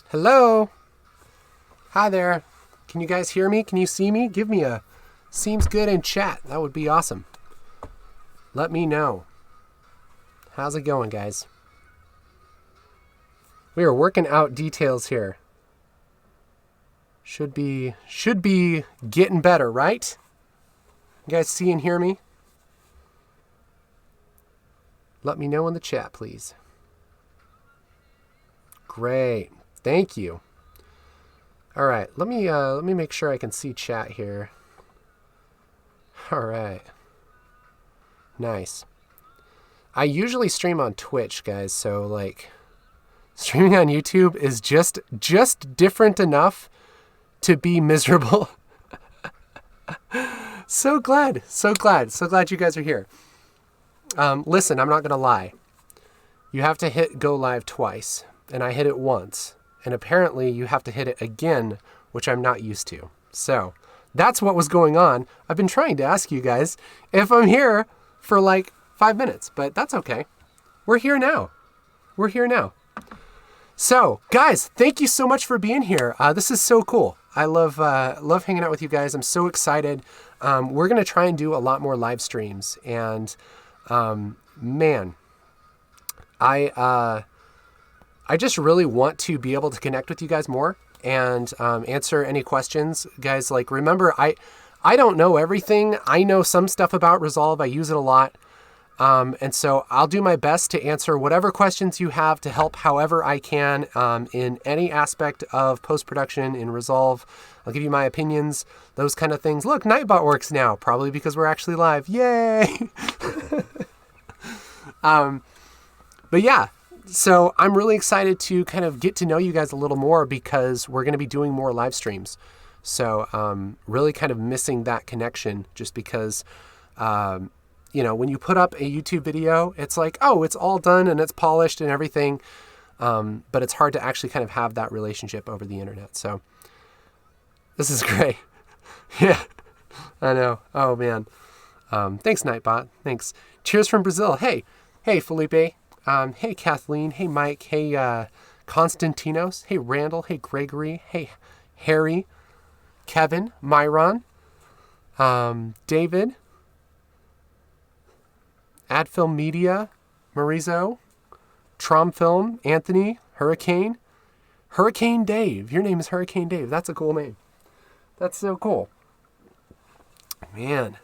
Hello? Hi there. Can you guys hear me? Can you see me? Give me a seems good in chat. That would be awesome. Let me know. How's it going, guys? We are working out details here. Should be getting better, right? You guys see and hear me? Let me know in the chat, please. Great. Thank you. All right, let me make sure I can see chat here. All right. Nice. I usually stream on Twitch, guys, so like streaming on YouTube is just different enough to be miserable. So glad you guys are here. Listen, I'm not going to lie. You have to hit go live twice, and I hit it once. And apparently you have to hit it again, which I'm not used to. So that's what was going on. I've been trying to ask you guys if I'm here for like 5 minutes, but that's okay. We're here now. So guys, thank you so much for being here. This is so cool. I love hanging out with you guys. I'm so excited. We're going to try and do a lot more live streams. And man, I just really want to be able to connect with you guys more and answer any questions. Guys, like, remember, I don't know everything. I know some stuff about Resolve. I use it a lot. And so I'll do my best to answer whatever questions you have to help however I can in any aspect of post-production in Resolve. I'll give you my opinions, those kind of things. Look, Nightbot works now, probably because we're actually live. Yay! But yeah. So I'm really excited to kind of get to know you guys a little more because we're going to be doing more live streams. So really kind of missing that connection just because, when you put up a YouTube video, it's like, oh, it's all done and it's polished and everything. But it's hard to actually kind of have that relationship over the internet. So this is great. Yeah, I know. Oh, man. Thanks, Nightbot. Thanks. Cheers from Brazil. Hey, Felipe. Hey, Kathleen. Hey, Mike. Hey, Konstantinos. Hey, Randall. Hey, Gregory. Hey, Harry. Kevin. Myron. David. Adfilm Media. Marizo. Tromfilm. Anthony. Hurricane. Hurricane Dave. Your name is Hurricane Dave. That's a cool name. That's so cool. Man.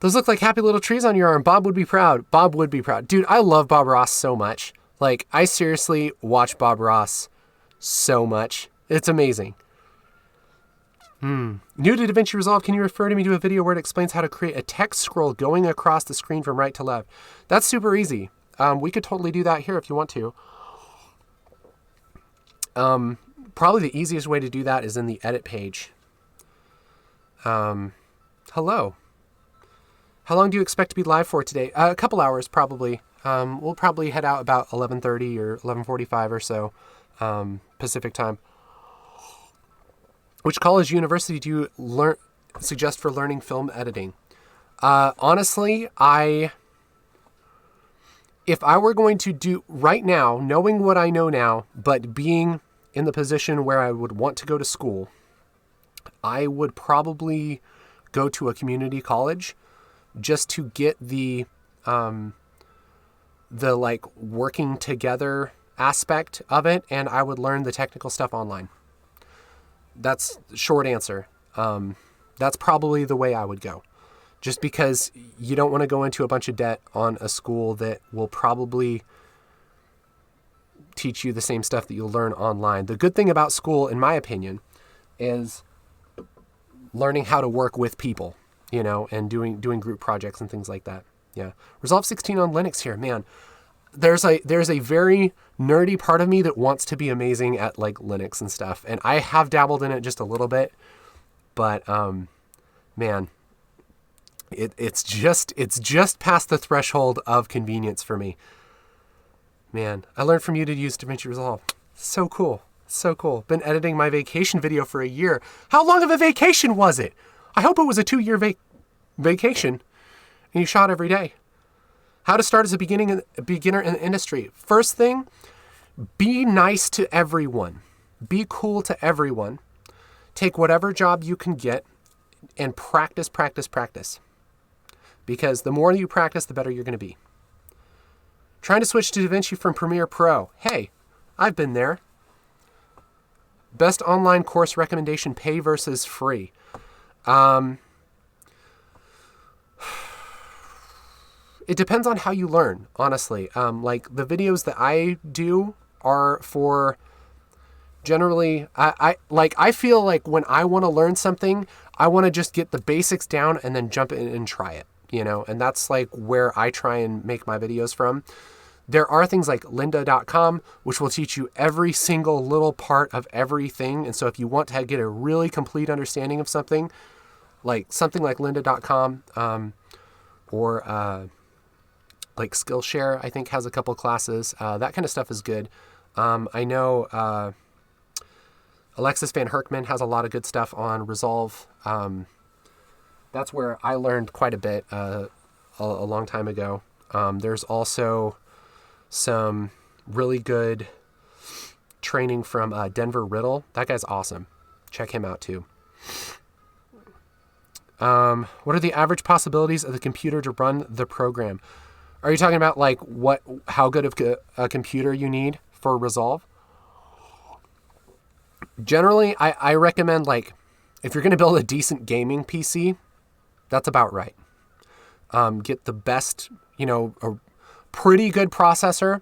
Those look like happy little trees on your arm. Bob would be proud. Bob would be proud. Dude, I love Bob Ross so much. Like, I seriously watch Bob Ross so much. It's amazing. New to DaVinci Resolve, can you refer me to a video where it explains how to create a text scroll going across the screen from right to left? That's super easy. We could totally do that here if you want to. Probably the easiest way to do that is in the edit page. Hello. How long do you expect to be live for today? A couple hours, probably. We'll probably head out about 11:30 or 11:45 or so Pacific time. Which college university do you suggest for learning film editing? Honestly, if I were going to do right now, knowing what I know now, but being in the position where I would want to go to school, I would probably go to a community college just to get the like working together aspect of it, and I would learn the technical stuff online. That's the short answer. That's probably the way I would go. Just because you don't want to go into a bunch of debt on a school that will probably teach you the same stuff that you'll learn online. The good thing about school, in my opinion, is learning how to work with people, and doing group projects and things like that. Yeah. Resolve 16 on Linux here, man. There's a very nerdy part of me that wants to be amazing at like Linux and stuff. And I have dabbled in it just a little bit, but, man, it's just past the threshold of convenience for me. Man, I learned from you to use DaVinci Resolve. So cool. So cool. Been editing my vacation video for a year. How long of a vacation was it? I hope it was a 2-year vacation and you shot every day. How to start as a beginner in the industry. First thing, Be nice to everyone. Be cool to everyone. Take whatever job you can get and practice, practice, practice. Because the more you practice, the better you're going to be. Trying to switch to DaVinci from Premiere Pro. Hey, I've been there. Best online course recommendation, pay versus free. It depends on how you learn, honestly. Like the videos that I do are for generally, I feel like when I want to learn something, I want to just get the basics down and then jump in and try it, and that's like where I try and make my videos from. There are things like lynda.com, which will teach you every single little part of everything. And so if you want to get a really complete understanding of something like lynda.com, or like Skillshare, I think has a couple classes. That kind of stuff is good. I know Alexis Van Herkman has a lot of good stuff on Resolve. That's where I learned quite a bit a long time ago. There's also some really good training from Denver Riddle. That guy's awesome. Check him out too. What are the average possibilities of the computer to run the program? Are you talking about like how good of a computer you need for Resolve? Generally, I recommend, like, if you're going to build a decent gaming PC, that's about right. Get the best, a pretty good processor,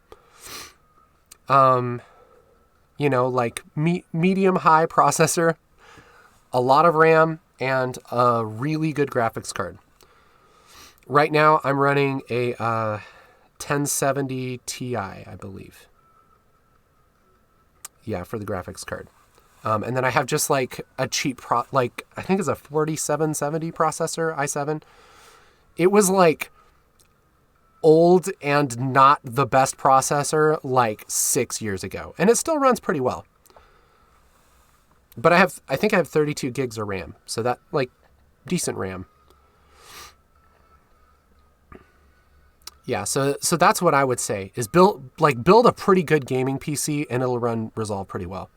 like medium high processor, a lot of RAM, and a really good graphics card. Right now, I'm running a 1070 Ti, I believe. Yeah, for the graphics card. And then I have just like a cheap, I think it's a 4770 processor, i7. It was like old and not the best processor like 6 years ago. And it still runs pretty well. But I think I have 32 gigs of RAM. So that, like, decent RAM. Yeah, so that's what I would say, is build a pretty good gaming PC and it'll run Resolve pretty well.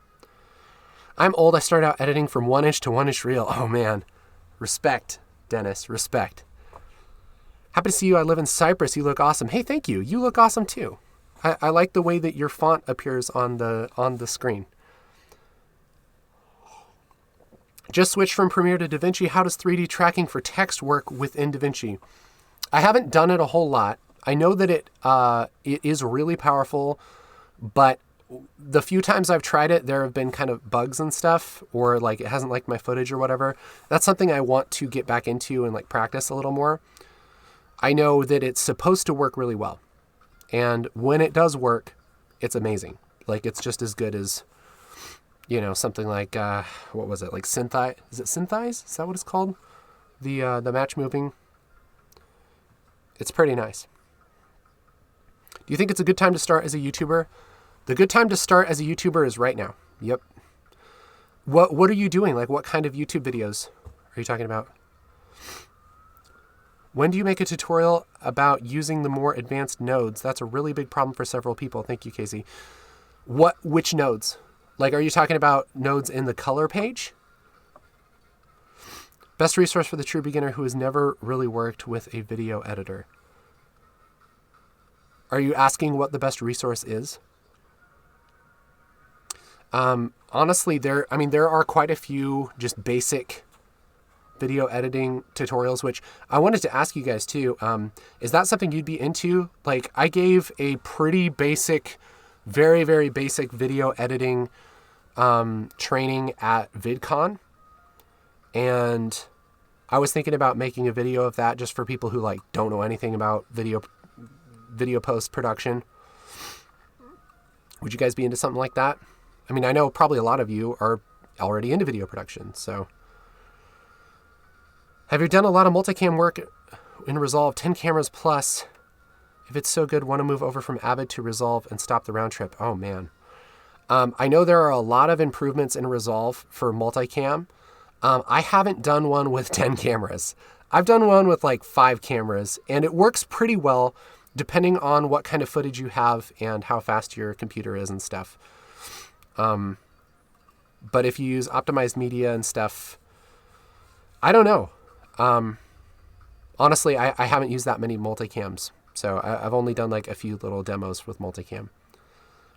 I'm old. I started out editing from 1-inch to 1-inch reel. Oh, man. Respect, Dennis. Respect. Happy to see you. I live in Cyprus. You look awesome. Hey, thank you. You look awesome, too. I like the way that your font appears on the screen. Just switched from Premiere to DaVinci. How does 3D tracking for text work within DaVinci? I haven't done it a whole lot. I know that it is really powerful, but the few times I've tried it, there have been kind of bugs and stuff, or like it hasn't liked my footage or whatever. That's something I want to get back into and like practice a little more. I know that it's supposed to work really well. And when it does work, it's amazing. Like it's just as good as, something like, what was it? Like Synthi? Is it Synthize? Is that what it's called? The match moving. It's pretty nice. Do you think it's a good time to start as a YouTuber? The good time to start as a YouTuber is right now. Yep. What are you doing? Like, what kind of YouTube videos are you talking about? When do you make a tutorial about using the more advanced nodes? That's a really big problem for several people. Thank you, Casey. Which nodes? Like, are you talking about nodes in the color page? Best resource for the true beginner who has never really worked with a video editor. Are you asking what the best resource is? Honestly, there are quite a few just basic video editing tutorials, which I wanted to ask you guys too. Is that something you'd be into? Like, I gave a pretty basic, very, very basic video editing training at VidCon. And I was thinking about making a video of that just for people who like don't know anything about video post production. Would you guys be into something like that? I mean, I know probably a lot of you are already into video production, so. Have you done a lot of multicam work in Resolve? 10 cameras plus. If it's so good, want to move over from Avid to Resolve and stop the round trip. Oh, man. I know there are a lot of improvements in Resolve for multicam. I haven't done one with 10 cameras. I've done one with like 5 cameras, and it works pretty well. depending on what kind of footage you have and how fast your computer is and stuff. But if you use optimized media and stuff, I don't know. Honestly, I haven't used that many multicams. So I've only done like a few little demos with multicam.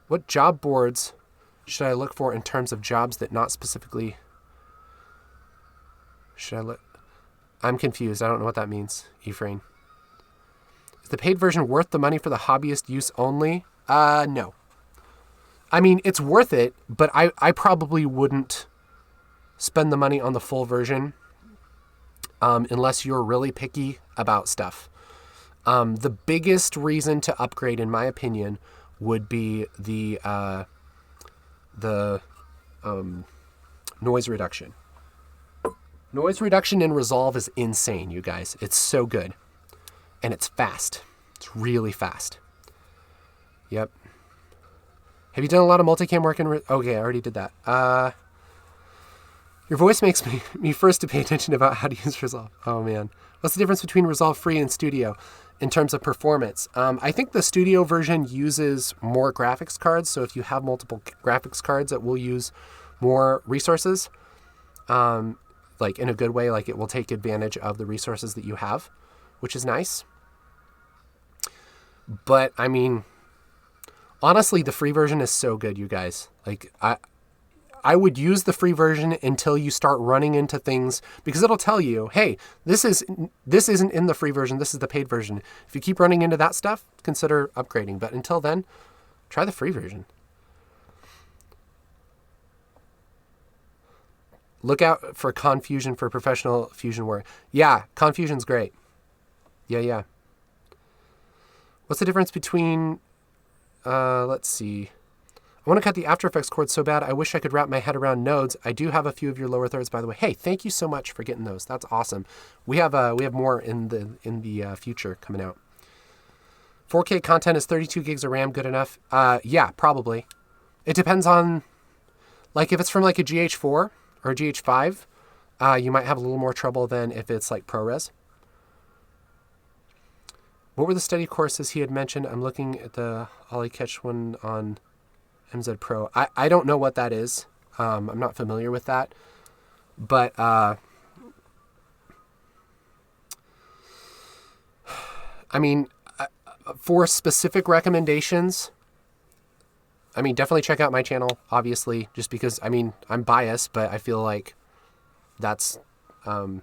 What job boards should I look for in terms of jobs that not specifically... I'm confused. I don't know what that means, Ephraim. Is the paid version worth the money for the hobbyist use only? No. I mean, it's worth it, but I probably wouldn't spend the money on the full version unless you're really picky about stuff. The biggest reason to upgrade, in my opinion, would be the noise reduction. Noise reduction in Resolve is insane, you guys. It's so good. And it's fast. It's really fast. Yep. Have you done a lot of multicam work in... Okay, I already did that. Your voice makes me first to pay attention about how to use Resolve. Oh, man. What's the difference between Resolve Free and Studio in terms of performance? I think the Studio version uses more graphics cards. So if you have multiple graphics cards, it will use more resources. Like in a good way, like it will take advantage of the resources that you have, which is nice. But I mean, honestly, the free version is so good, you guys. Like I would use the free version until you start running into things, because it'll tell you, hey, this isn't in the free version. This is the paid version. If you keep running into that stuff, consider upgrading. But until then, try the free version. Look out for Confusion for professional fusion work. Yeah, Confusion's great. Yeah. What's the difference between, let's see. I want to cut the After Effects cord so bad. I wish I could wrap my head around nodes. I do have a few of your lower thirds, by the way. Hey, thank you so much for getting those. That's awesome. We have more in the future coming out. 4K content is 32 gigs of RAM good enough? Yeah, probably. It depends on, like, if it's from like a GH4 or a GH5, you might have a little more trouble than if it's like ProRes. What were the study courses he had mentioned? I'm looking at the Ollie Catch one on MZ Pro. I don't know what that is. I'm not familiar with that. But I mean, for specific recommendations, I mean, definitely check out my channel, obviously, just because, I mean, I'm biased, but I feel like that's the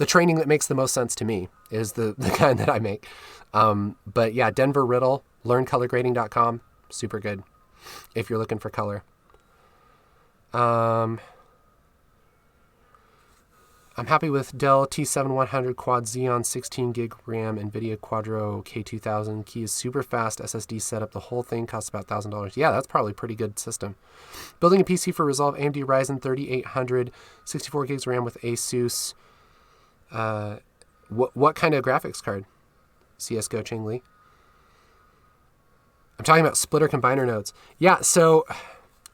training that makes the most sense to me is the kind that I make. But yeah, Denver Riddle, learncolorgrading.com, super good if you're looking for color. I'm happy with Dell T7100 Quad Xeon 16 gig RAM, NVIDIA Quadro K2000. Key is super fast SSD setup. The whole thing costs about $1,000. Yeah, that's probably a pretty good system. Building a PC for Resolve, AMD Ryzen 3800, 64 gigs RAM with ASUS. What kind of graphics card? CSGO Chingli. I'm talking about splitter combiner nodes. Yeah, so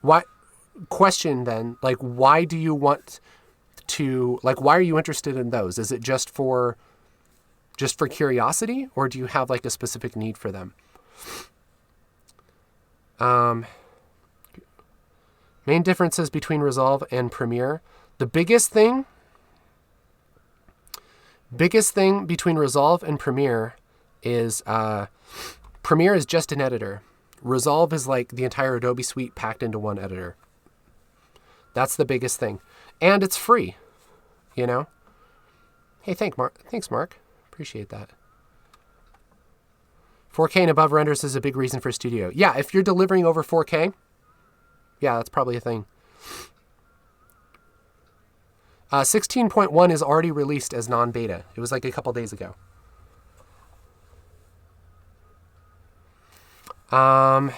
why do you want to, like, why are you interested in those? Is it just for curiosity, or do you have like a specific need for them? Main differences between Resolve and Premiere. The biggest thing between Resolve and Premiere is Premiere is just an editor. Resolve is like the entire Adobe suite packed into one editor. That's the biggest thing. And it's free, you know? Hey, thanks, Mark. Appreciate that. 4K and above renders is a big reason for Studio. Yeah, if you're delivering over 4K, yeah, that's probably a thing. 16.1 is already released as non-beta. It was like a couple days ago. A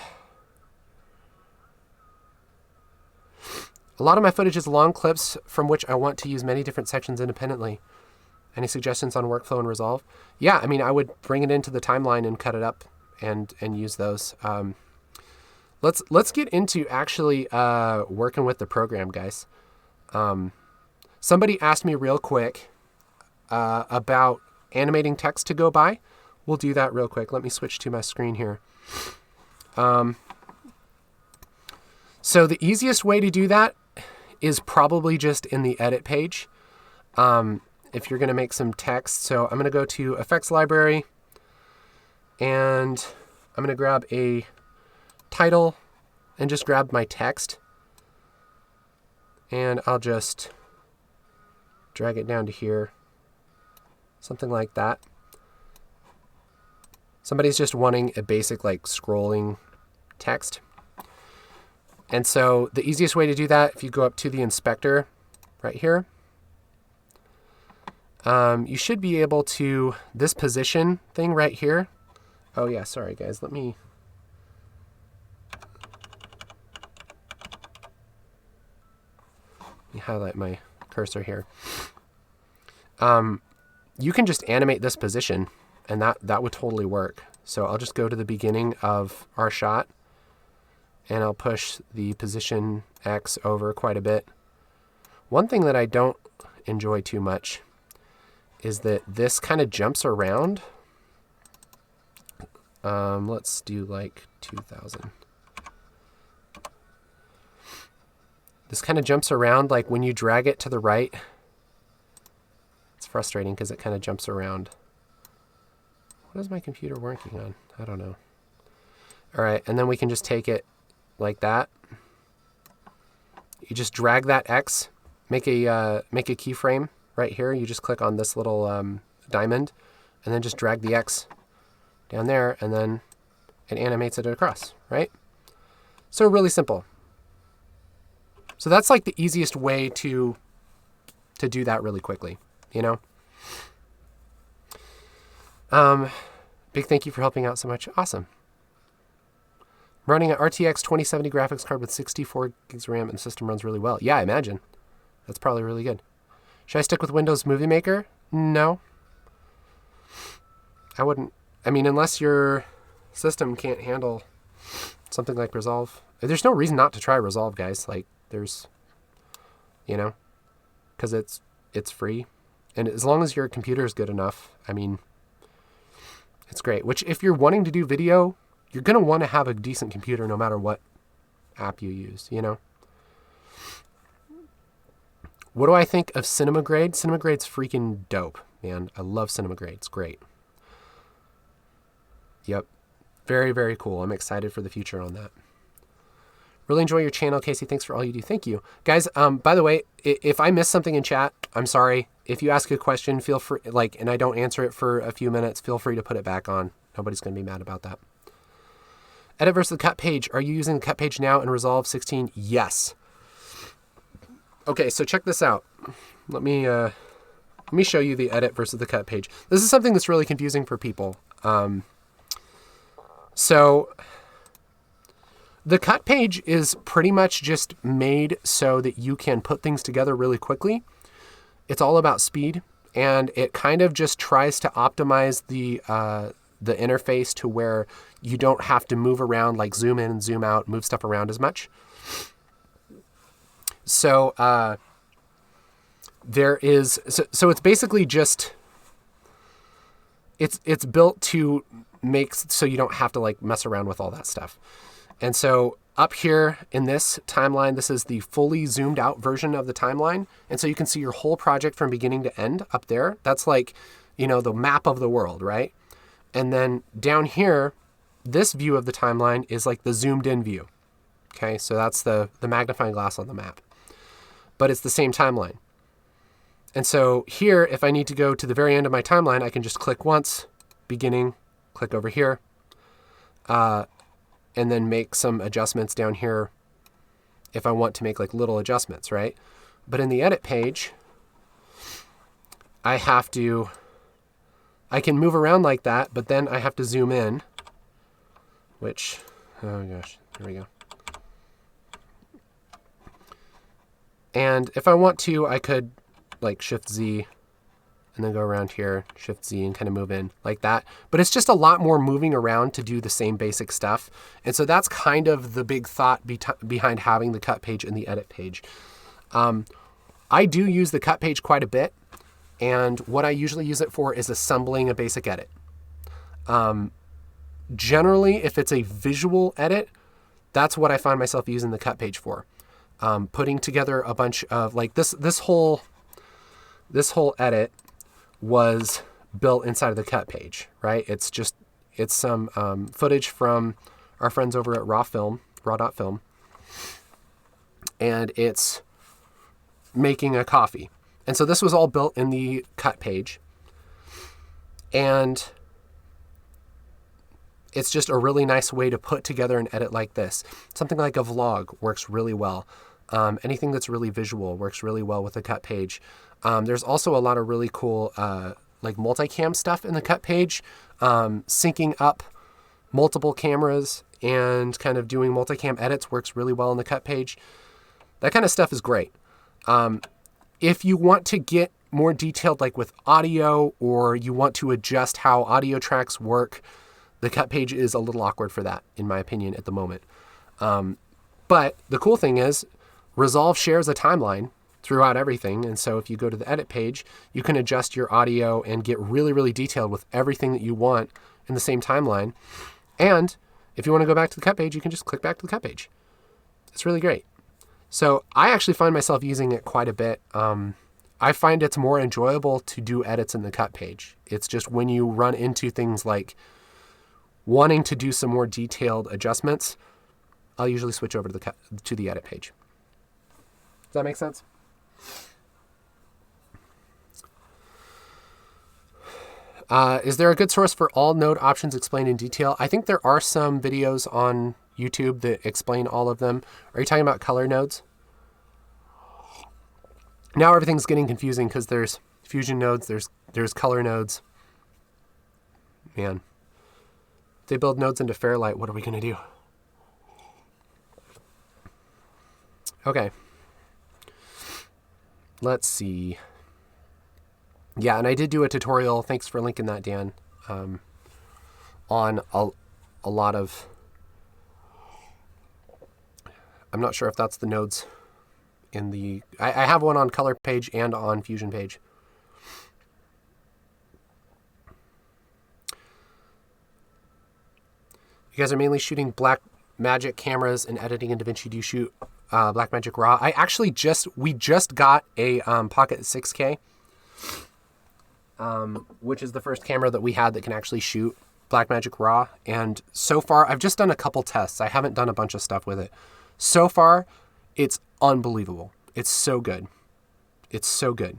lot of my footage is long clips from which I want to use many different sections independently. Any suggestions on workflow and Resolve? Yeah, I mean, I would bring it into the timeline and cut it up and use those. Let's get into actually working with the program, guys. Somebody asked me real quick about animating text to go by. we'll do that real quick. Let me switch to my screen here. So the easiest way to do that is probably just in the edit page. If you're going to make some text. So I'm going to go to effects library and I'm going to grab a title and just grab my text. And I'll just drag it down to here. Something like that. Somebody's just wanting a basic like scrolling text. And so the easiest way to do that, if you go up to the inspector right here, you should be able to, this position thing right here. Oh yeah, sorry guys, let me highlight my cursor here. You can just animate this position and that would totally work. So I'll just go to the beginning of our shot and I'll push the position X over quite a bit. One thing that I don't enjoy too much is that this kind of jumps around. Let's do like 2000. This kind of jumps around, like when you drag it to the right. It's frustrating because it kind of jumps around. What is my computer working on? I don't know. All right, and then we can just take it like that. You just drag that X, make a keyframe right here. You just click on this little diamond, and then just drag the X down there, and then it animates it across, right? So really simple. So that's like the easiest way to do that really quickly, you know? Big thank you for helping out so much. Awesome. I'm running an RTX 2070 graphics card with 64 gigs of RAM and the system runs really well. Yeah, I imagine. That's probably really good. Should I stick with Windows Movie Maker? No. I wouldn't. I mean, unless your system can't handle something like Resolve. There's no reason not to try Resolve, guys. Like, there's, you know, because it's free. And as long as your computer is good enough, I mean, it's great. Which, if you're wanting to do video, you're going to want to have a decent computer no matter what app you use, you know? What do I think of Cinema Grade? Cinema Grade's freaking dope, man. I love Cinema Grade. It's great. Yep. Very, very cool. I'm excited for the future on that. Really enjoy your channel, Casey. Thanks for all you do. Thank you. Guys, by the way, if I miss something in chat, I'm sorry. If you ask a question, feel free, and I don't answer it for a few minutes, feel free to put it back on. Nobody's going to be mad about that. Edit versus the cut page. Are you using the cut page now in Resolve 16? Yes. Okay, so check this out. Let me show you the edit versus the cut page. This is something that's really confusing for people. So the cut page is pretty much just made so that you can put things together really quickly. It's all about speed, and it kind of just tries to optimize the interface to where you don't have to move around, like zoom in and zoom out, move stuff around as much. So so it's basically just, it's built to make so you don't have to like mess around with all that stuff. And so up here in this timeline, this is the fully zoomed out version of the timeline. And so you can see your whole project from beginning to end up there. That's like, you know, the map of the world, right? And then down here, this view of the timeline is like the zoomed in view. Okay, so that's the magnifying glass on the map. But it's the same timeline. And so here, if I need to go to the very end of my timeline, I can just click once, beginning, click over here, and then make some adjustments down here if I want to make like little adjustments, right? But in the edit page, I can move around like that, but then I have to zoom in, which, oh gosh, here we go. And if I want to, I could like Shift Z and then go around here, Shift Z, and kind of move in like that. But it's just a lot more moving around to do the same basic stuff. And so that's kind of the big thought behind having the cut page and the edit page. I do use the cut page quite a bit. And what I usually use it for is assembling a basic edit. Generally, if it's a visual edit, that's what I find myself using the cut page for. Putting together a bunch of like this whole edit was built inside of the cut page, right? It's some footage from our friends over at raw.film, and it's making a coffee. And so this was all built in the cut page. And it's just a really nice way to put together an edit like this. Something like a vlog works really well. Anything that's really visual works really well with the cut page. There's also a lot of really cool like multicam stuff in the cut page, syncing up multiple cameras and kind of doing multicam edits works really well in the cut page. That kind of stuff is great. If you want to get more detailed, like with audio, or you want to adjust how audio tracks work, the cut page is a little awkward for that, in my opinion, at the moment. But the cool thing is Resolve shares a timeline throughout everything. And so if you go to the edit page, you can adjust your audio and get really, really detailed with everything that you want in the same timeline. And if you want to go back to the cut page, you can just click back to the cut page. It's really great. So I actually find myself using it quite a bit. I find it's more enjoyable to do edits in the cut page. It's just when you run into things like wanting to do some more detailed adjustments, I'll usually switch over to the edit page. Does that make sense? Is there a good source for all node options explained in detail? I think there are some videos on YouTube that explain all of them. Are you talking about color nodes? Now everything's getting confusing because there's fusion nodes, there's color nodes. Man, if they build nodes into Fairlight, what are we going to do? Okay. Let's see. Yeah, and I did do a tutorial, thanks for linking that, Dan, on a lot of, I'm not sure if that's the nodes in the, I have one on color page and on fusion page. You guys are mainly shooting Blackmagic cameras and editing in DaVinci. Do you shoot Blackmagic RAW? We just got a Pocket 6K, which is the first camera that we had that can actually shoot Blackmagic RAW. And so far, I've just done a couple tests. I haven't done a bunch of stuff with it. So far, it's unbelievable. It's so good. It's so good.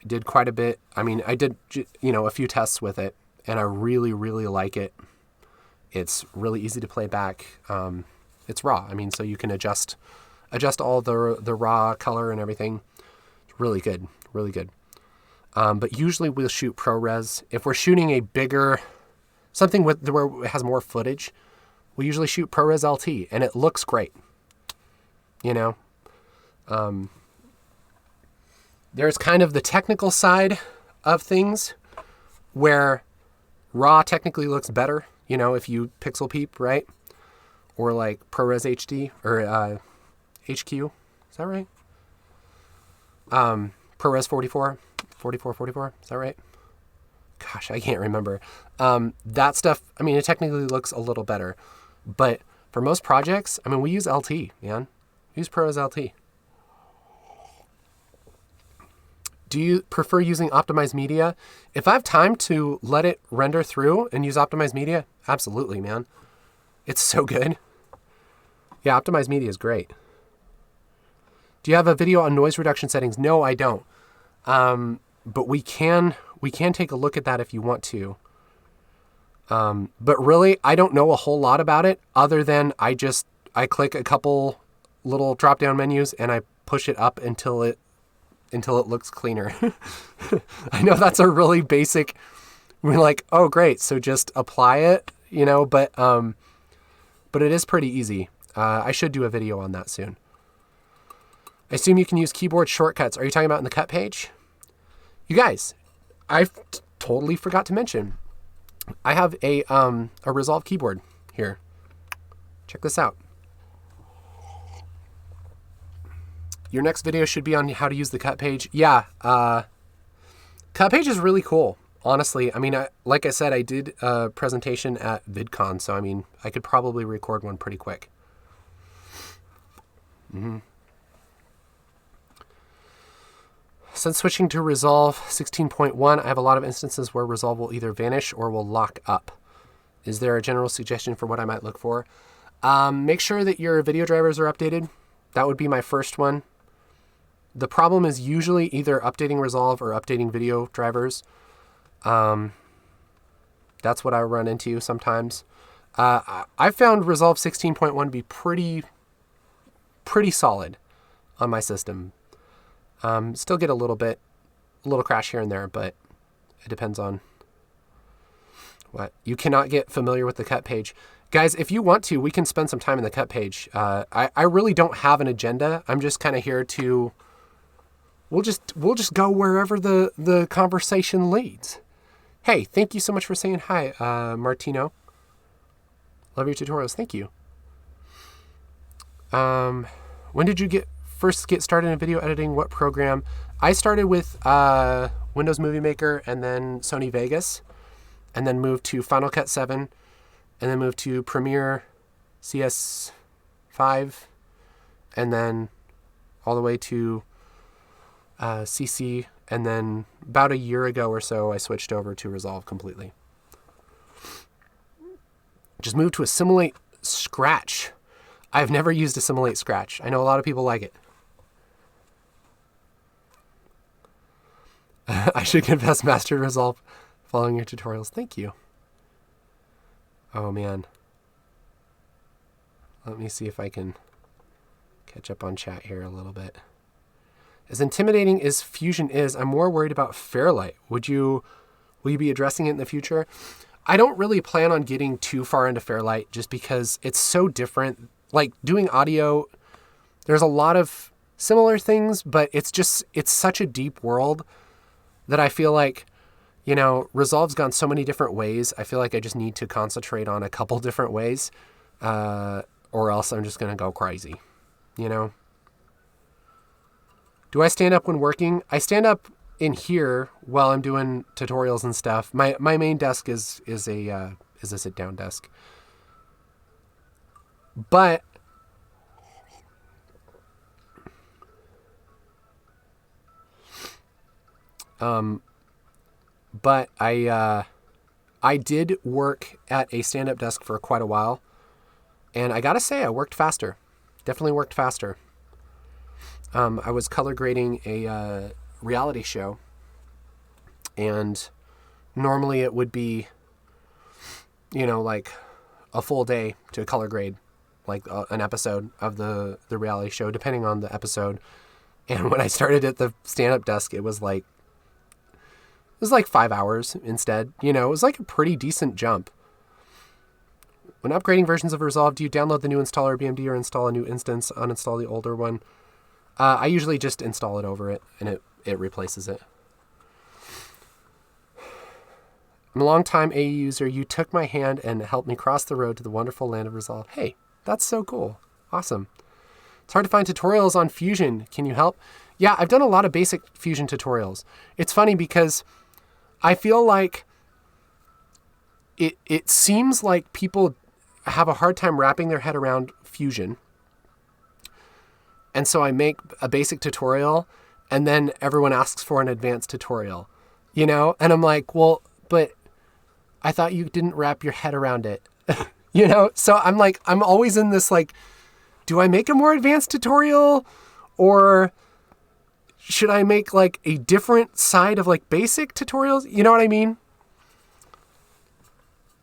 Did quite a bit. I mean, I did, a few tests with it, and I really, really like it. It's really easy to play back. It's raw. I mean, so you can adjust all the raw color and everything. It's really good, really good. But usually we'll shoot ProRes. If we're shooting a bigger, something where it has more footage, we usually shoot ProRes LT, and it looks great. There's kind of the technical side of things where raw technically looks better, if you pixel peep, right? Or like ProRes HD or HQ. Is that right? ProRes 44. Is that right? Gosh, I can't remember. That stuff, I mean, it technically looks a little better. But for most projects, I mean, we use LT, man. We use ProRes LT. Do you prefer using optimized media? If I have time to let it render through and use optimized media, absolutely, man. It's so good. Yeah, optimized media is great. Do you have a video on noise reduction settings? No, I don't. But we can take a look at that if you want to. But really, I don't know a whole lot about it other than I click a couple little drop-down menus and I push it up until it looks cleaner. I know that's a really basic, we're like, oh great, so just apply it, but it is pretty easy. I should do a video on that soon. I assume you can use keyboard shortcuts. Are you talking about in the cut page? You guys, I totally forgot to mention, I have a Resolve keyboard here. Check this out. Your next video should be on how to use the cut page. Yeah, cut page is really cool. honestly, I mean, like I said, I did a presentation at VidCon, so I mean, I could probably record one pretty quick. Since switching to Resolve 16.1, I have a lot of instances where Resolve will either vanish or will lock up. Is there a general suggestion for what I might look for? Make sure that your video drivers are updated. That would be my first one. The problem is usually either updating Resolve or updating video drivers. That's what I run into sometimes. I found Resolve 16.1 be pretty solid on my system. Still get a little crash here and there, but it depends on what. You cannot get familiar with the cut page. Guys, if you want to, we can spend some time in the cut page. I really don't have an agenda. I'm just kind of here to, we'll just go wherever the conversation leads. Hey, thank you so much for saying hi, Martino. Love your tutorials. Thank you. When did you first get started in video editing? What program? I started with Windows Movie Maker and then Sony Vegas, and then moved to Final Cut 7, and then moved to Premiere CS5, and then all the way to CC, and then about a year ago or so, I switched over to Resolve completely. Just moved to Assimilate Scratch. I've never used Assimilate Scratch. I know a lot of people like it. I should confess master Resolve following your tutorials. Thank you. Oh, man. Let me see if I can catch up on chat here a little bit. As intimidating as Fusion is, I'm more worried about Fairlight. Will you be addressing it in the future? I don't really plan on getting too far into Fairlight just because it's so different. Like doing audio, there's a lot of similar things, but it's such a deep world that I feel like, Resolve's gone so many different ways. I feel like I just need to concentrate on a couple different ways, or else I'm just going to go crazy, Do I stand up when working? I stand up in here while I'm doing tutorials and stuff. My main desk is a sit-down desk. But I did work at a stand-up desk for quite a while, and I gotta say I worked faster. Definitely worked faster. I was color grading a reality show, and normally it would be, like a full day to color grade, like an episode of the reality show, depending on the episode. And when I started at the stand-up desk, it was like 5 hours instead. It was like a pretty decent jump. When upgrading versions of Resolve, do you download the new installer BMD or install a new instance, uninstall the older one? I usually just install it over it, and it replaces it. I'm a long-time AE user. You took my hand and helped me cross the road to the wonderful land of Resolve. Hey, that's so cool. Awesome. It's hard to find tutorials on Fusion. Can you help? Yeah, I've done a lot of basic Fusion tutorials. It's funny because I feel like it seems like people have a hard time wrapping their head around Fusion. And so I make a basic tutorial, and then everyone asks for an advanced tutorial, And I'm like, well, but I thought you didn't wrap your head around it, So I'm like, I'm always in this, like, do I make a more advanced tutorial, or should I make like a different side of like basic tutorials? You know what I mean?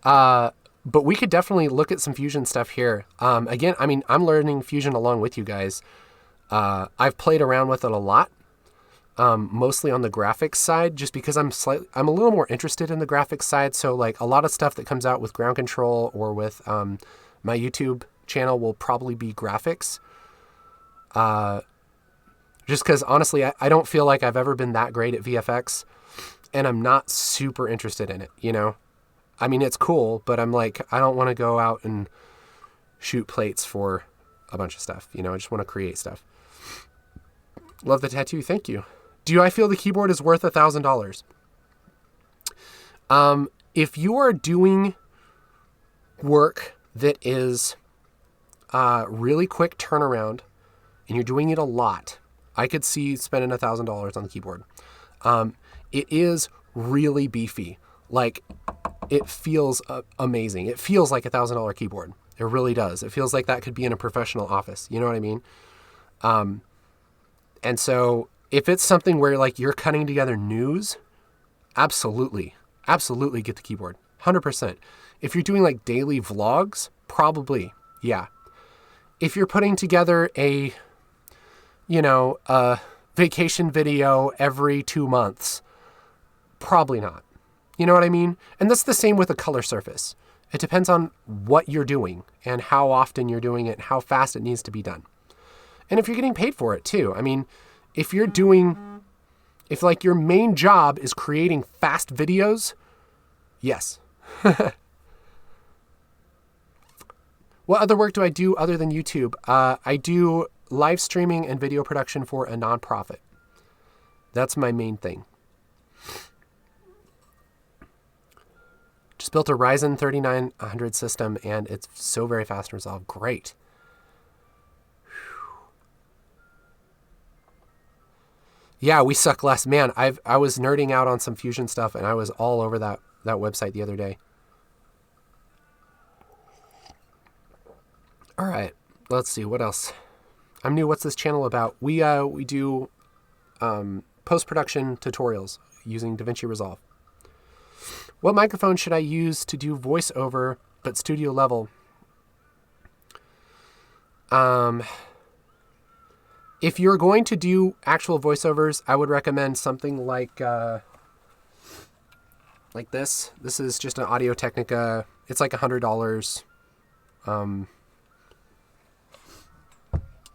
But we could definitely look at some Fusion stuff here. Again, I mean, I'm learning Fusion along with you guys. I've played around with it a lot, mostly on the graphics side, just because I'm a little more interested in the graphics side. So like a lot of stuff that comes out with ground control or with my YouTube channel will probably be graphics. Just because honestly, I don't feel like I've ever been that great at VFX, and I'm not super interested in it, I mean, it's cool, but I'm like, I don't want to go out and shoot plates for a bunch of stuff. I just want to create stuff. Love the tattoo. Thank you. Do I feel the keyboard is worth $1,000? If you are doing work that is really quick turnaround and you're doing it a lot, I could see spending $1,000 on the keyboard. It is really beefy. Like, it feels amazing. It feels like $1,000 keyboard. It really does. It feels like that could be in a professional office. You know what I mean? And so if it's something where like you're cutting together news, absolutely get the keyboard. 100%. If you're doing like daily vlogs, probably, yeah. If you're putting together a vacation video every 2 months, probably not. You know what I mean? And that's the same with a color surface. It depends on what you're doing and how often you're doing it, how fast it needs to be done. And if you're getting paid for it too. I mean, if like your main job is creating fast videos, yes. What other work do I do other than YouTube? I do live streaming and video production for a nonprofit. That's my main thing. Just built a Ryzen 3900 system and it's so very fast to resolve. Great. Yeah, we suck less. Man, I was nerding out on some Fusion stuff and I was all over that website the other day. All right, let's see what else. I'm new. What's this channel about? We do post-production tutorials using DaVinci Resolve. What microphone should I use to do voiceover but studio level? If you're going to do actual voiceovers, I would recommend something like this. This is just an Audio-Technica. It's like $100.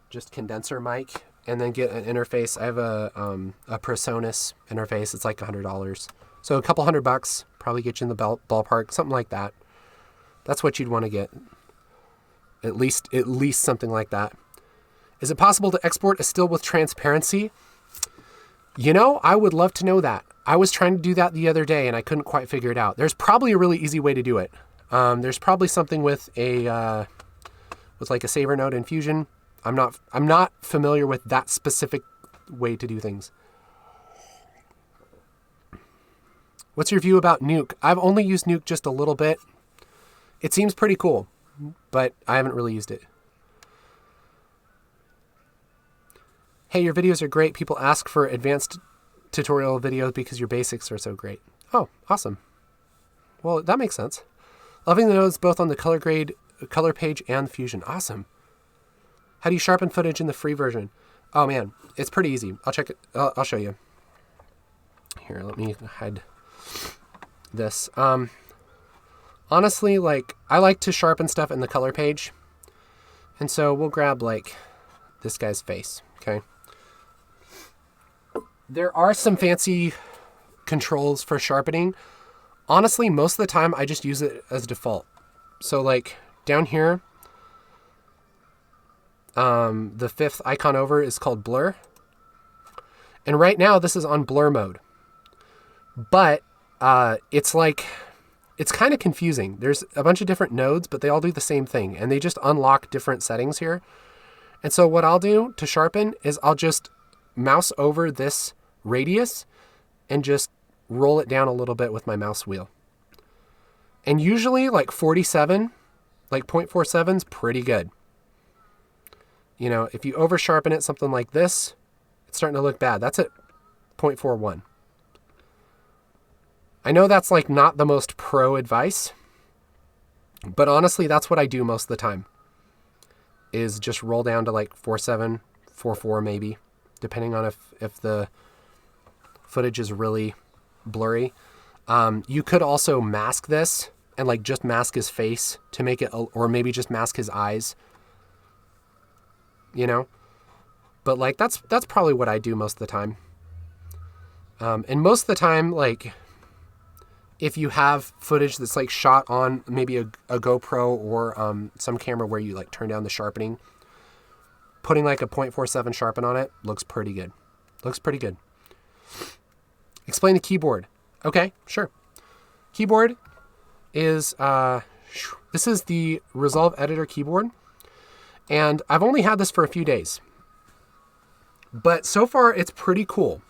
Just condenser mic, and then get an interface. I have a PreSonus interface. It's like $100. So a couple $100 probably get you in the ballpark, something like that. That's what you'd want to get. At least something like that. Is it possible to export a still with transparency? You know, I would love to know that. I was trying to do that the other day and I couldn't quite figure it out. There's probably a really easy way to do it. There's probably something with like a saver node in Fusion. I'm not familiar with that specific way to do things. What's your view about Nuke? I've only used Nuke just a little bit. It seems pretty cool, but I haven't really used it. Hey, your videos are great. People ask for advanced tutorial videos because your basics are so great. Oh, awesome. Well, that makes sense. Loving the nodes both on the color grade, color page, and Fusion. Awesome. How do you sharpen footage in the free version? Oh man, it's pretty easy. I'll check it. I'll show you. Here, let me hide this. Honestly, like, I like to sharpen stuff in the color page. And so we'll grab like this guy's face, okay? There are some fancy controls for sharpening. Honestly, most of the time I just use it as default. So like down here, the fifth icon over is called blur. And right now this is on blur mode. But it's kind of confusing. There's a bunch of different nodes, but they all do the same thing. And they just unlock different settings here. And so what I'll do to sharpen is I'll just mouse over this radius and just roll it down a little bit with my mouse wheel. And usually like 47, like 0.47 is pretty good. You know, if you over sharpen it, something like this, it's starting to look bad. That's at 0.41. I know that's like not the most pro advice, but honestly, that's what I do most of the time, is just roll down to like 4.7, 4.4 maybe, depending on if the footage is really blurry. You could also mask this and like just mask his face to make it, or maybe just mask his eyes, you know? But like, that's probably what I do most of the time. And most of the time, like, if you have footage that's like shot on maybe a GoPro or some camera where you like turn down the sharpening, putting like a 0.47 sharpen on it looks pretty good. Looks pretty good. Explain the keyboard. Okay, sure. keyboard is, this is the Resolve Editor keyboard. And I've only had this for a few days. But so far, it's pretty cool.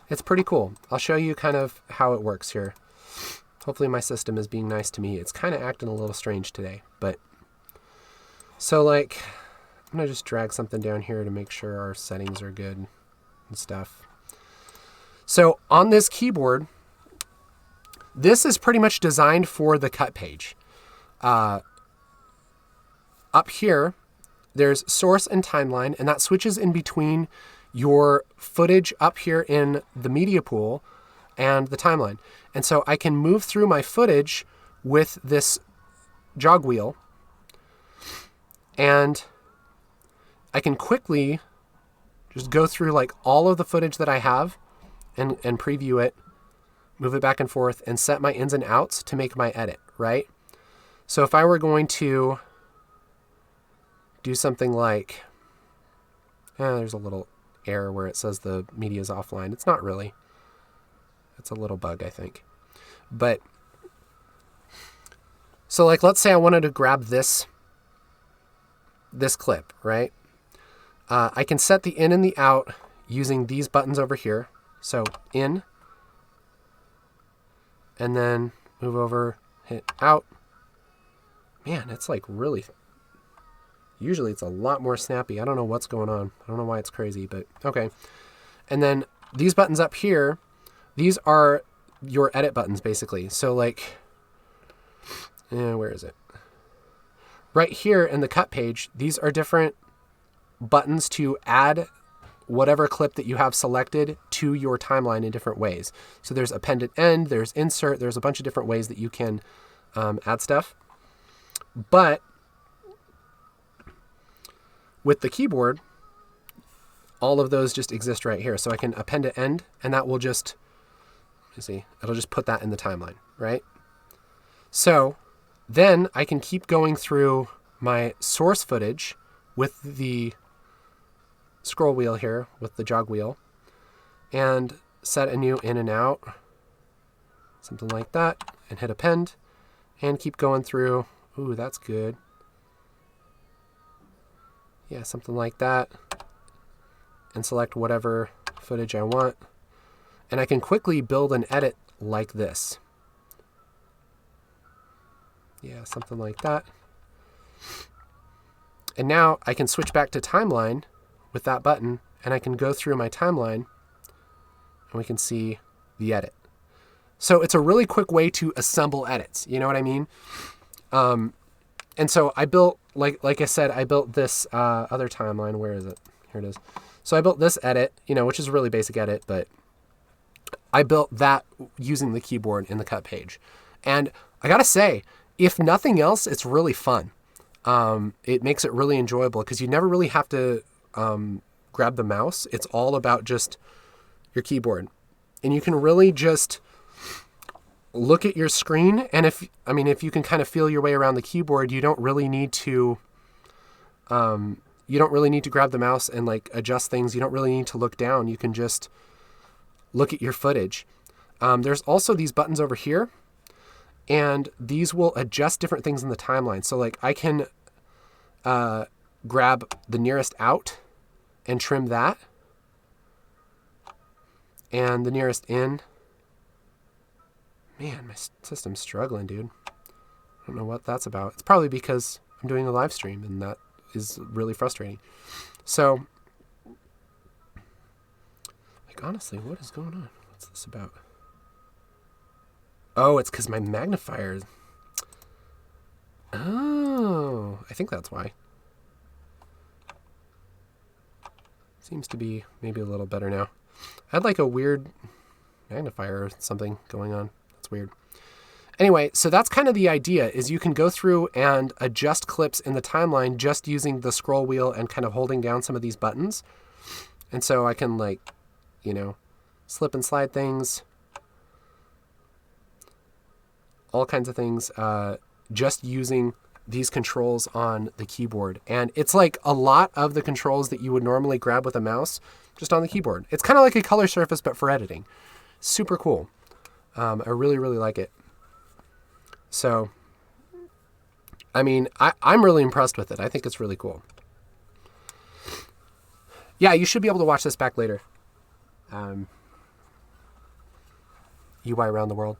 It's pretty cool. I'll show you kind of how it works here. Hopefully my system is being nice to me. It's kind of acting a little strange today. But so like, I'm going to just drag something down here to make sure our settings are good and stuff. So on this keyboard, this is pretty much designed for the cut page. Up here, there's source and timeline, and that switches in between your footage up here in the media pool and the timeline. And so I can move through my footage with this jog wheel, and I can quickly just go through like all of the footage that I have and preview it, move it back and forth, and set my ins and outs to make my edit, right? So if I were going to do something like, there's a little error where it says the media is offline. It's not really. It's a little bug, I think. But, so like, let's say I wanted to grab this clip, right? I can set the in and the out using these buttons over here. So in, and then move over, hit out. Man, it's like really, usually it's a lot more snappy. I don't know what's going on. I don't know why it's crazy, but okay. And then these buttons up here, these are your edit buttons basically. So like, where is it? Right here in the cut page, these are different buttons to add whatever clip that you have selected to your timeline in different ways. So there's append and end, there's insert, there's a bunch of different ways that you can add stuff. But with the keyboard, all of those just exist right here. So I can append to end, and that will just, you see, it'll just put that in the timeline, right? So then I can keep going through my source footage with the scroll wheel here, with the jog wheel, and set a new in and out, something like that, and hit append, and keep going through. Ooh, that's good. Yeah, something like that, and select whatever footage I want. And I can quickly build an edit like this. Yeah, something like that. And now I can switch back to timeline with that button, and I can go through my timeline, and we can see the edit. So it's a really quick way to assemble edits. You know what I mean? And so I built, like I said, I built this other timeline. Where is it? Here it is. So I built this edit, which is a really basic edit, but I built that using the keyboard in the cut page. And I gotta say, if nothing else, it's really fun. It makes it really enjoyable because you never really have to grab the mouse. It's all about just your keyboard. And you can really just look at your screen, and if you can kind of feel your way around the keyboard, you don't really need to grab the mouse and like adjust things. You don't really need to look down. You can just look at your footage. There's also these buttons over here, and these will adjust different things in the timeline. So like I can grab the nearest out and trim that, and the nearest in. Man, my system's struggling, dude. I don't know what that's about. It's probably because I'm doing a live stream, and that is really frustrating. So, like, honestly, what is going on? What's this about? Oh, it's because my magnifier. Oh, I think that's why. Seems to be maybe a little better now. I had like a weird magnifier or something going on. That's weird. Anyway, so that's kind of the idea, is you can go through and adjust clips in the timeline just using the scroll wheel and kind of holding down some of these buttons. And so I can like, slip and slide things, all kinds of things, just using these controls on the keyboard. And it's like a lot of the controls that you would normally grab with a mouse just on the keyboard. It's kind of like a color surface, but for editing. Super cool. I really, really like it. So, I mean, I'm really impressed with it. I think it's really cool. Yeah, you should be able to watch this back later. UI around the world.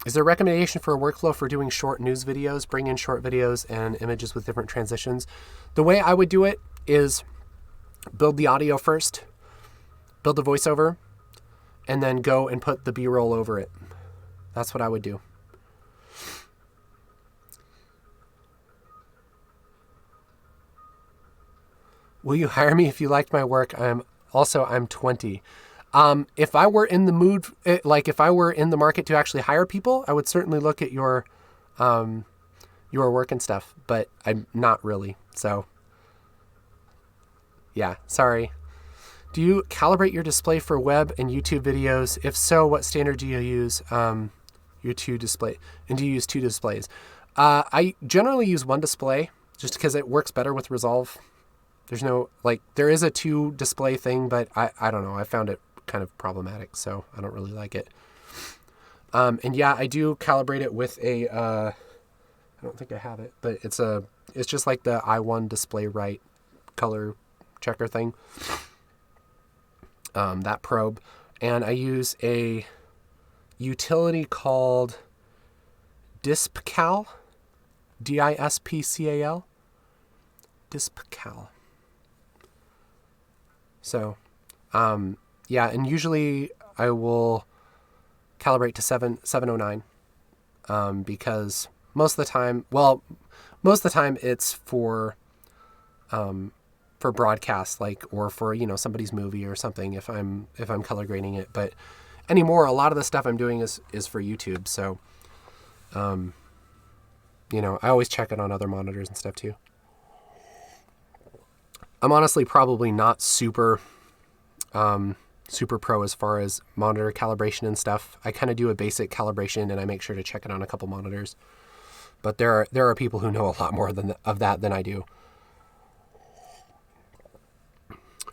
Is there a recommendation for a workflow for doing short news videos? Bring in short videos and images with different transitions. The way I would do it is build the audio first, build the voiceover, and then go and put the B-roll over it. That's what I would do. Will you hire me if you liked my work? I'm 20. If I were in the mood, if I were in the market to actually hire people, I would certainly look at your work and stuff, but I'm not really. So yeah, sorry. Do you calibrate your display for web and YouTube videos? If so, what standard do you use? Your two display, and do you use two displays? I generally use one display just because it works better with Resolve. There's no, there is a two display thing, but I don't know. I found it kind of problematic, so I don't really like it. And yeah, I do calibrate it with a, I don't think I have it, but it's just like the i1 display right color checker thing. That probe. And I use a utility called DispCal, DispCal, DispCal. So, yeah, and usually I will calibrate to 709, because most of the time it's for broadcast, or for, somebody's movie or something, if I'm color grading it. But anymore, a lot of the stuff I'm doing is for YouTube. So, I always check it on other monitors and stuff too. I'm honestly probably not super pro as far as monitor calibration and stuff. I kind of do a basic calibration and I make sure to check it on a couple monitors. But there are people who know a lot more of that than I do.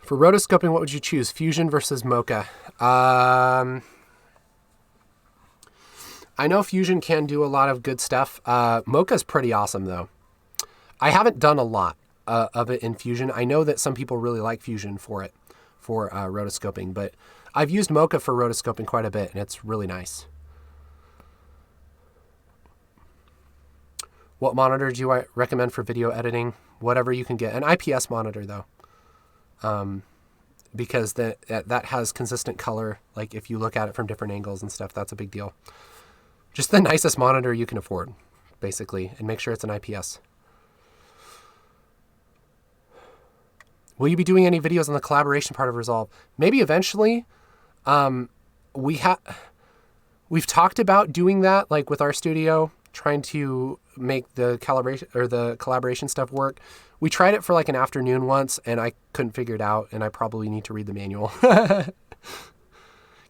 For rotoscoping, what would you choose? Fusion versus Mocha? I know Fusion can do a lot of good stuff. Mocha's pretty awesome though. I haven't done a lot of it in Fusion. I know that some people really like Fusion for rotoscoping, but I've used Mocha for rotoscoping quite a bit, and it's really nice. What monitor do I recommend for video editing? Whatever you can get. An IPS monitor, though, because that has consistent color. Like if you look at it from different angles and stuff, that's a big deal. Just the nicest monitor you can afford, basically, and make sure it's an IPS. Will you be doing any videos on the collaboration part of Resolve? Maybe eventually. We've talked about doing that, like with our studio, trying to make the calibration or the collaboration stuff work. We tried it for like an afternoon once, and I couldn't figure it out, and I probably need to read the manual. Can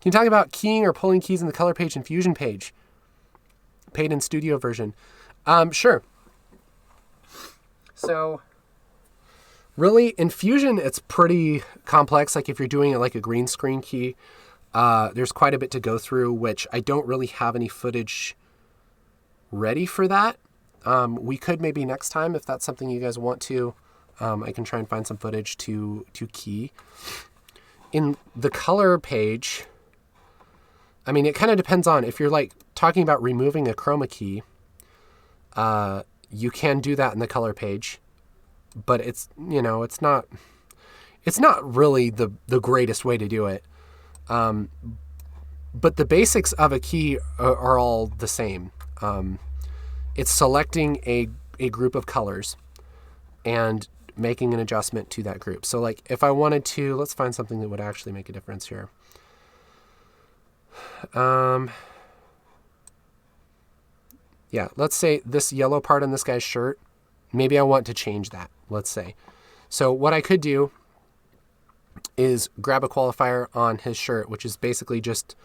you talk about keying or pulling keys in the color page and Fusion page? Paid in studio version. Sure. So really, in Fusion, it's pretty complex. Like if you're doing it like a green screen key, there's quite a bit to go through, which I don't really have any footage ready for that. We could maybe next time, if that's something you guys want to. I can try and find some footage to key. In the color page, I mean, it kind of depends on if you're like talking about removing a chroma key. You can do that in the color page. But it's not really the greatest way to do it. But the basics of a key are all the same. It's selecting a group of colors and making an adjustment to that group. So like if I wanted to, let's find something that would actually make a difference here. Yeah, let's say this yellow part on this guy's shirt. Maybe I want to change that, let's say. So what I could do is grab a qualifier on his shirt, which is basically just,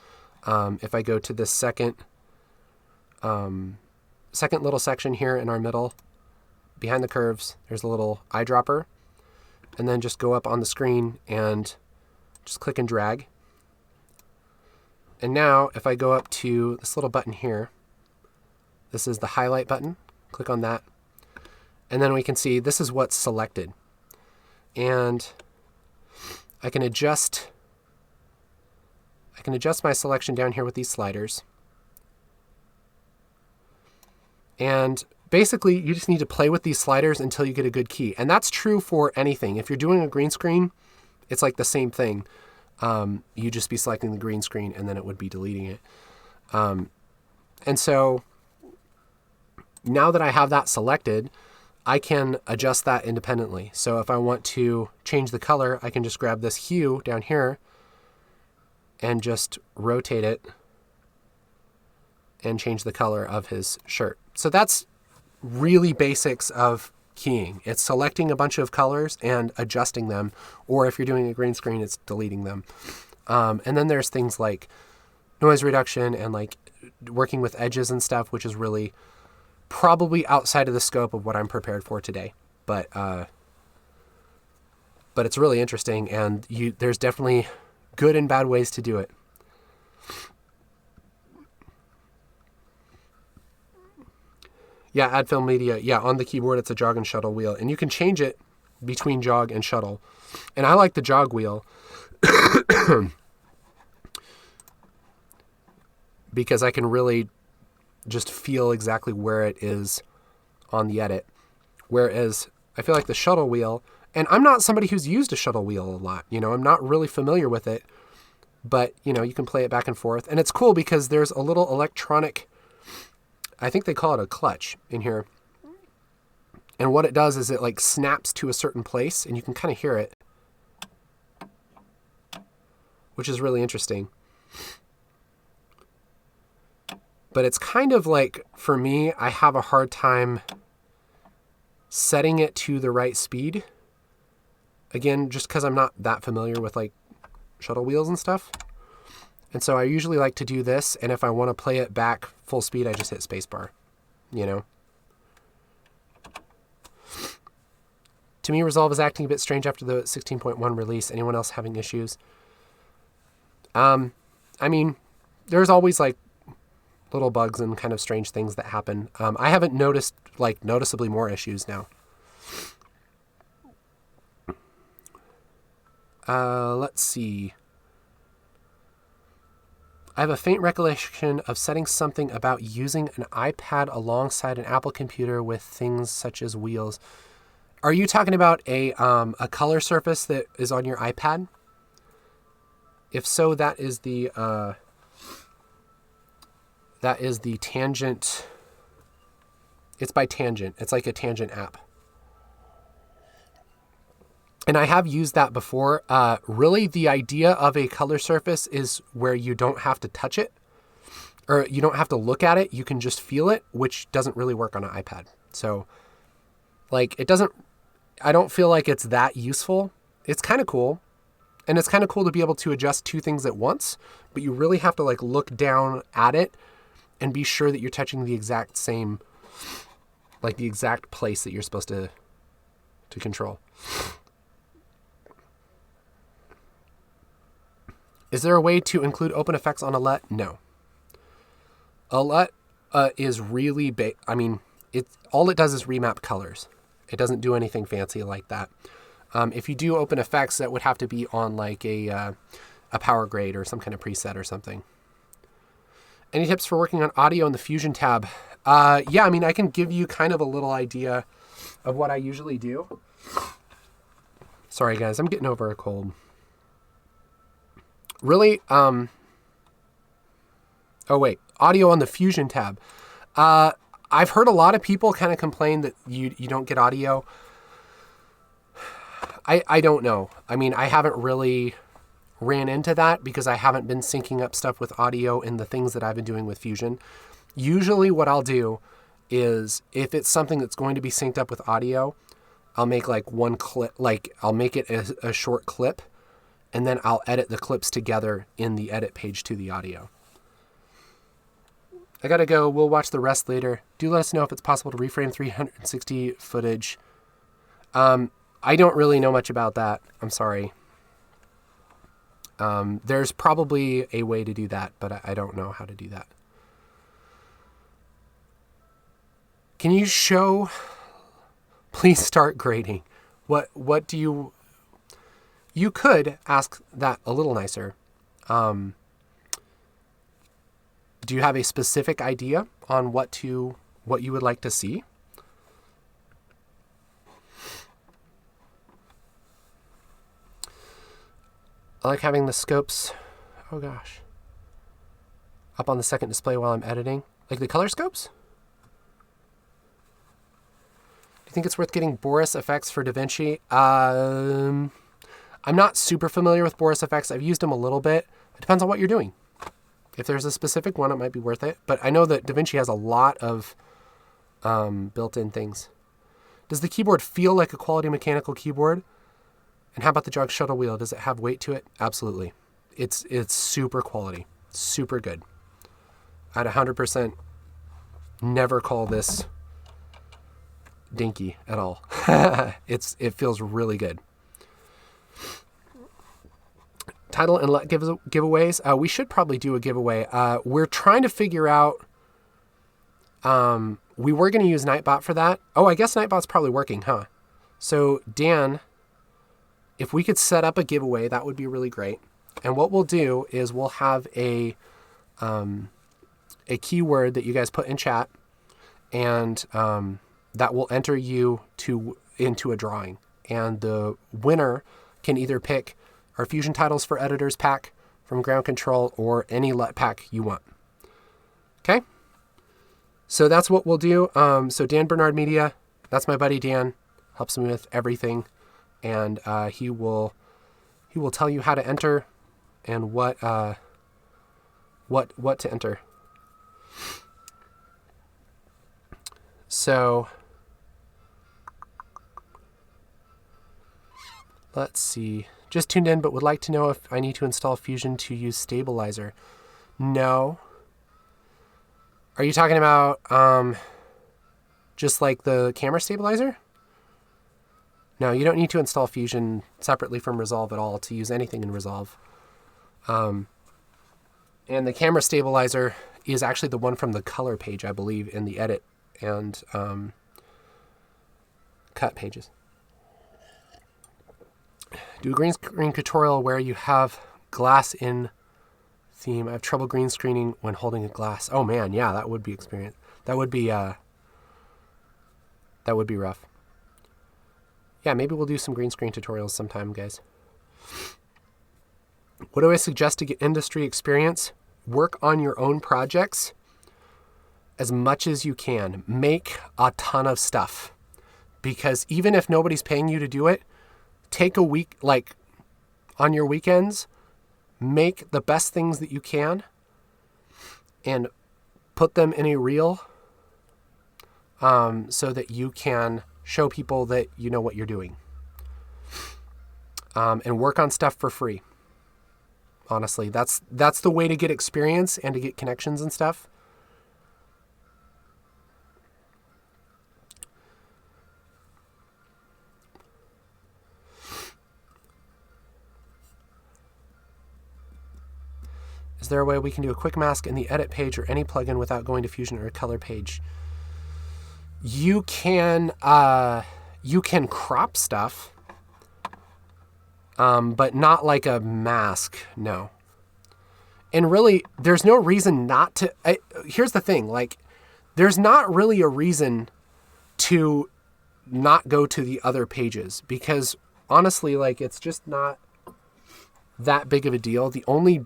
if I go to this second little section here in our middle, behind the curves, there's a little eyedropper, and then just go up on the screen and just click and drag. And now if I go up to this little button here, this is the highlight button. Click on that. And then we can see this is what's selected. And I can adjust my selection down here with these sliders. And basically, you just need to play with these sliders until you get a good key. And that's true for anything. If you're doing a green screen, it's like the same thing. You just be selecting the green screen and then it would be deleting it. And so now that I have that selected, I can adjust that independently. So if I want to change the color, I can just grab this hue down here and just rotate it and change the color of his shirt. So that's really basics of keying. It's selecting a bunch of colors and adjusting them, or if you're doing a green screen, it's deleting them. And then there's things like noise reduction and like working with edges and stuff, which is really probably outside of the scope of what I'm prepared for today. But it's really interesting, and there's definitely good and bad ways to do it. Yeah, add film media. Yeah, on the keyboard, it's a jog and shuttle wheel. And you can change it between jog and shuttle. And I like the jog wheel because I can really just feel exactly where it is on the edit. Whereas I feel like the shuttle wheel, and I'm not somebody who's used a shuttle wheel a lot. I'm not really familiar with it. But, you can play it back and forth. And it's cool because there's a little electronic, I think they call it a clutch in here. And what it does is it like snaps to a certain place and you can kind of hear it, which is really interesting. But it's kind of like, for me, I have a hard time setting it to the right speed. Again, just because I'm not that familiar with like shuttle wheels and stuff. And so I usually like to do this, and if I want to play it back full speed, I just hit spacebar, To me, Resolve is acting a bit strange after the 16.1 release. Anyone else having issues? I mean, there's always like little bugs and kind of strange things that happen. I haven't noticed like noticeably more issues now. Let's see. I have a faint recollection of setting something about using an iPad alongside an Apple computer with things such as wheels. Are you talking about a color surface that is on your iPad? If so, that is the Tangent. It's by Tangent. It's like a Tangent app. And I have used that before. Really, the idea of a color surface is where you don't have to touch it, or you don't have to look at it. You can just feel it, which doesn't really work on an iPad. So, like, I don't feel like it's that useful. It's kind of cool. And it's kind of cool to be able to adjust two things at once, but you really have to, like, look down at it and be sure that you're touching the exact same, like, the exact place that you're supposed to control. Is there a way to include open effects on a LUT? No. A LUT is really big. I mean, all it does is remap colors. It doesn't do anything fancy like that. If you do open effects, that would have to be on like a power grade or some kind of preset or something. Any tips for working on audio in the Fusion tab? Yeah, I mean, I can give you kind of a little idea of what I usually do. Sorry, guys, I'm getting over a cold. Really, oh wait, audio on the Fusion tab. I've heard a lot of people kind of complain that you don't get audio. I don't know. I mean, I haven't really ran into that because I haven't been syncing up stuff with audio in the things that I've been doing with Fusion. Usually what I'll do is if it's something that's going to be synced up with audio, I'll make like one clip, like I'll make it a short clip, and then I'll edit the clips together in the edit page to the audio. I gotta go. We'll watch the rest later. Do let us know if it's possible to reframe 360 footage. I don't really know much about that. I'm sorry. There's probably a way to do that, but I don't know how to do that. Can you show, please start grading. What do you could ask that a little nicer. Do you have a specific idea on what you would like to see? I like having the scopes, oh gosh, up on the second display while I'm editing. Like the color scopes? Do you think it's worth getting Boris effects for DaVinci? I'm not super familiar with Boris effects. I've used them a little bit. It depends on what you're doing. If there's a specific one, it might be worth it. But I know that DaVinci has a lot of built-in things. Does the keyboard feel like a quality mechanical keyboard? And how about the jog shuttle wheel? Does it have weight to it? Absolutely. It's super quality. Super good. I'd 100% never call this dinky at all. It feels really good. Title and LUT giveaways. We should probably do a giveaway. We're trying to figure out... we were going to use Nightbot for that. Oh, I guess Nightbot's probably working, huh? So, Dan... if we could set up a giveaway, that would be really great. And what we'll do is we'll have a keyword that you guys put in chat, and that will enter you into a drawing. And the winner can either pick our Fusion Titles for Editors pack from Ground Control or any LUT pack you want. Okay? So that's what we'll do. So Dan Bernard Media, that's my buddy Dan, helps me with everything. And he will tell you how to enter and what to enter. So let's see. Just tuned in, but would like to know if I need to install Fusion to use stabilizer. No. Are you talking about just like the camera stabilizer? No, you don't need to install Fusion separately from Resolve at all to use anything in Resolve. And the camera stabilizer is actually the one from the color page, I believe, in the edit and cut pages. Do a green screen tutorial where you have glass in theme. I have trouble green screening when holding a glass. Oh man, yeah, that would be experience. That would be rough. Yeah, maybe we'll do some green screen tutorials sometime, guys. What do I suggest to get industry experience? Work on your own projects as much as you can. Make a ton of stuff. Because even if nobody's paying you to do it, take a week, like on your weekends, make the best things that you can and put them in a reel so that you can show people that you know what you're doing. And work on stuff for free. Honestly, that's the way to get experience and to get connections and stuff. Is there a way we can do a quick mask in the edit page or any plugin without going to Fusion or a color page? You can crop stuff, but not like a mask, no. And really, there's no reason not to. Here's the thing, like, there's not really a reason to not go to the other pages because honestly, like, it's just not that big of a deal. The only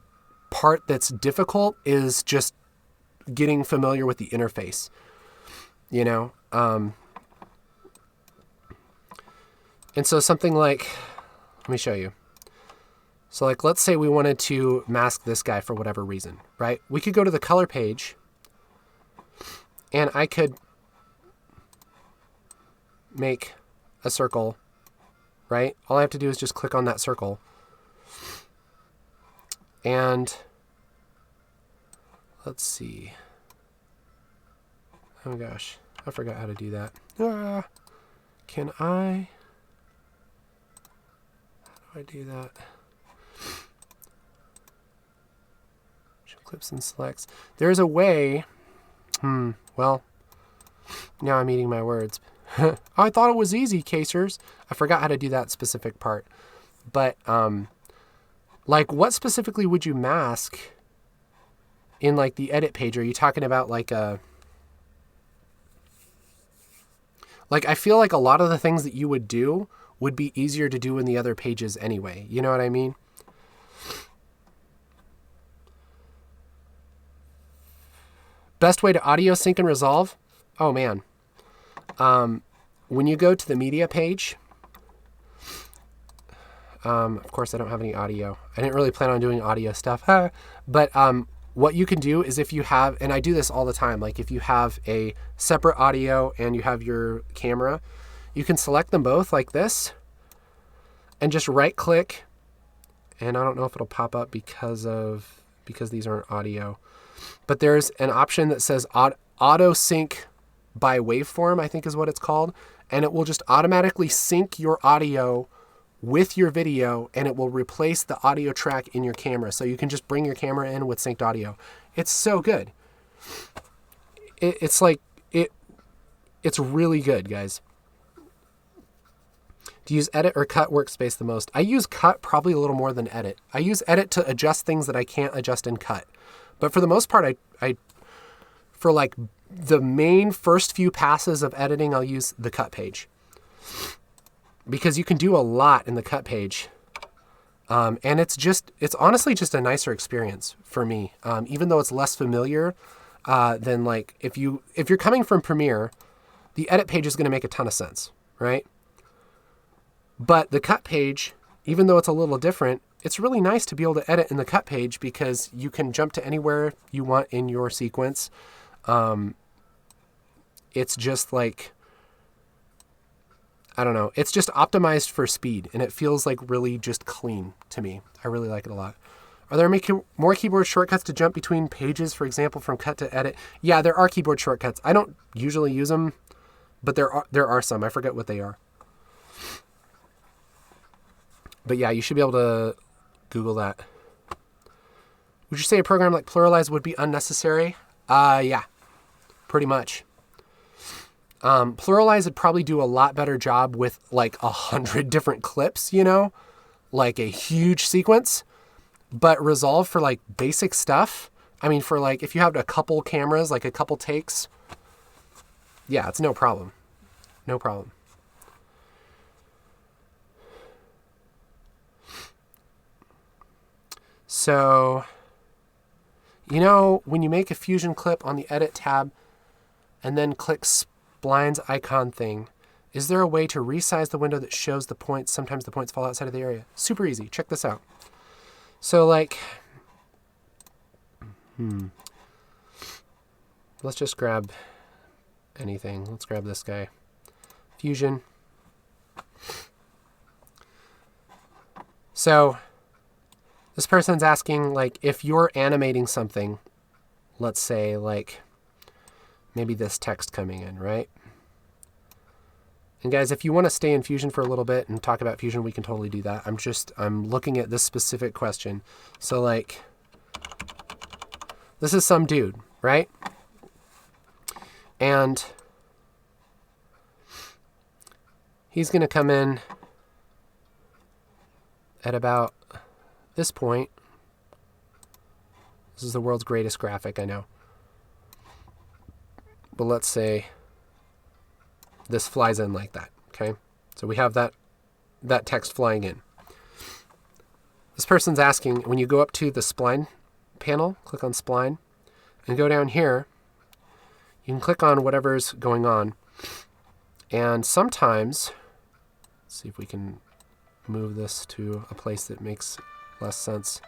part that's difficult is just getting familiar with the interface, you know? And so something like, let me show you. So like, let's say we wanted to mask this guy for whatever reason, right? We could go to the color page and I could make a circle, right? All I have to do is just click on that circle. And let's see. Oh gosh, I forgot how to do that. Can I? How do I do that? clips and selects. There's a way. Well, now I'm eating my words. I thought it was easy, casers. I forgot how to do that specific part. But like, what specifically would you mask in like the edit page? Are you talking about like a... Like, I feel like a lot of the things that you would do would be easier to do in the other pages anyway. You know what I mean? Best way to audio sync and resolve? Oh, man. When you go to the media page, of course, I don't have any audio. I didn't really plan on doing audio stuff. But what you can do is if you have, and I do this all the time, like if you have a separate audio and you have your camera, you can select them both like this and just right click. And I don't know if it'll pop up because these aren't audio, but there's an option that says auto sync by waveform, I think is what it's called. And it will just automatically sync your audio with your video, and it will replace the audio track in your camera. So you can just bring your camera in with synced audio. It's so good. It's really good, guys. Do you use edit or cut workspace the most? I use cut probably a little more than edit. I use edit to adjust things that I can't adjust in cut. But for the most part, I for like the main first few passes of editing, I'll use the cut page. Because you can do a lot in the cut page. And it's honestly just a nicer experience for me. Even though it's less familiar than like, if you're coming from Premiere, the edit page is going to make a ton of sense, right? But the cut page, even though it's a little different, it's really nice to be able to edit in the cut page because you can jump to anywhere you want in your sequence. It's just like, I don't know. It's just optimized for speed, and it feels like really just clean to me. I really like it a lot. Are there more keyboard shortcuts to jump between pages, for example, from cut to edit? Yeah, there are keyboard shortcuts. I don't usually use them, but there are some. I forget what they are. But yeah, you should be able to Google that. Would you say a program like Pluralize would be unnecessary? Yeah, pretty much. Pluralize would probably do a lot better job with like 100 different clips, you know, like a huge sequence. But Resolve for like basic stuff, I mean, for like if you have a couple cameras, like a couple takes, yeah, it's no problem. No problem. So, you know, when you make a Fusion clip on the Edit tab and then click splines icon thing, is there a way to resize the window that shows the points? Sometimes the points fall outside of the area. Super easy. Check this out. So like, let's just grab anything. Let's grab this guy. Fusion. So this person's asking, like, if you're animating something, let's say like maybe this text coming in, right? And guys, if you want to stay in Fusion for a little bit and talk about Fusion, we can totally do that. I'm looking at this specific question. So like, this is some dude, right? And he's going to come in at about this point. This is the world's greatest graphic, I know. But let's say this flies in like that, okay? So we have that text flying in. This person's asking, when you go up to the spline panel, click on spline, and go down here, you can click on whatever's going on. And sometimes, let's see if we can move this to a place that makes less sense.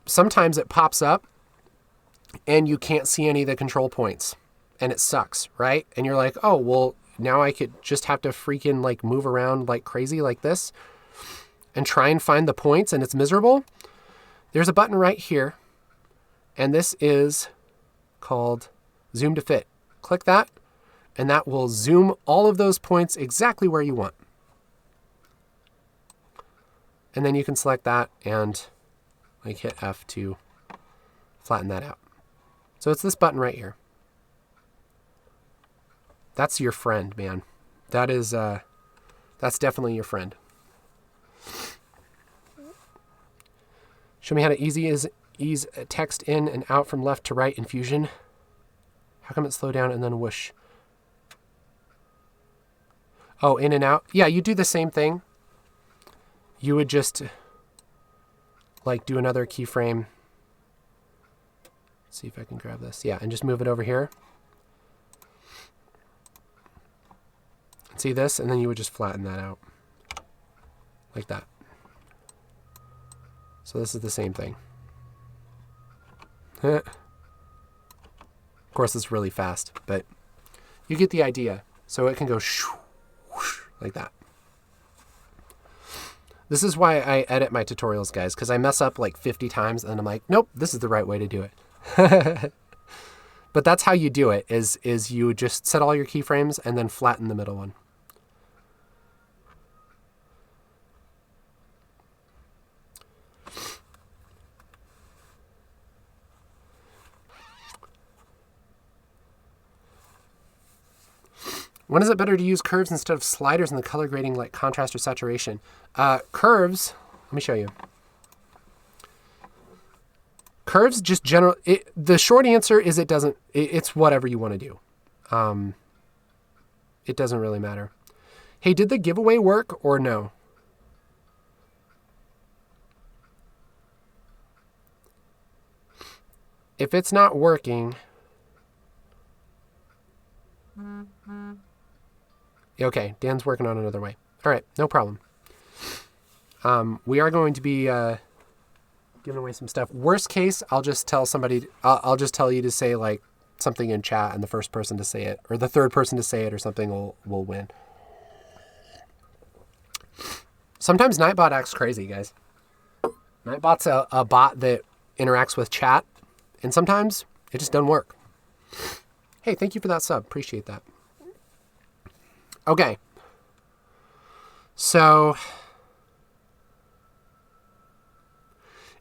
Sometimes it pops up and you can't see any of the control points and it sucks, right? And you're like, oh, well, now I could just have to freaking like move around like crazy like this and try and find the points and it's miserable. There's a button right here and this is called Zoom to Fit. Click that and that will zoom all of those points exactly where you want. And then you can select that and like hit F to flatten that out. So it's this button right here. That's your friend, man. That is, that's definitely your friend. Show me how to ease text in and out from left to right in Fusion. How come it slowed down and then whoosh? Oh, in and out. Yeah, you do the same thing. You would just like do another keyframe. Let's see if I can grab this. Yeah, and just move it over here. See this? And then you would just flatten that out like that. So this is the same thing. Of course, it's really fast, but you get the idea. So it can go shoo, whoosh, like that. This is why I edit my tutorials, guys, because I mess up like 50 times and I'm like, nope, this is the right way to do it. But that's how you do it, is you just set all your keyframes and then flatten the middle one. When is it better to use curves instead of sliders in the color grading like contrast or saturation? Curves, let me show you. Curves just the short answer is it's whatever you want to do. It doesn't really matter. Hey, did the giveaway work or no? If it's not working, okay, Dan's working on another way. All right, no problem. We are going to be giving away some stuff. Worst case, I'll just tell somebody, I'll just tell you to say like something in chat, and the first person to say it, or the third person to say it or something will win. Sometimes Nightbot acts crazy, guys. Nightbot's a bot that interacts with chat, and sometimes it just doesn't work. Hey, thank you for that sub. Appreciate that. Okay. So,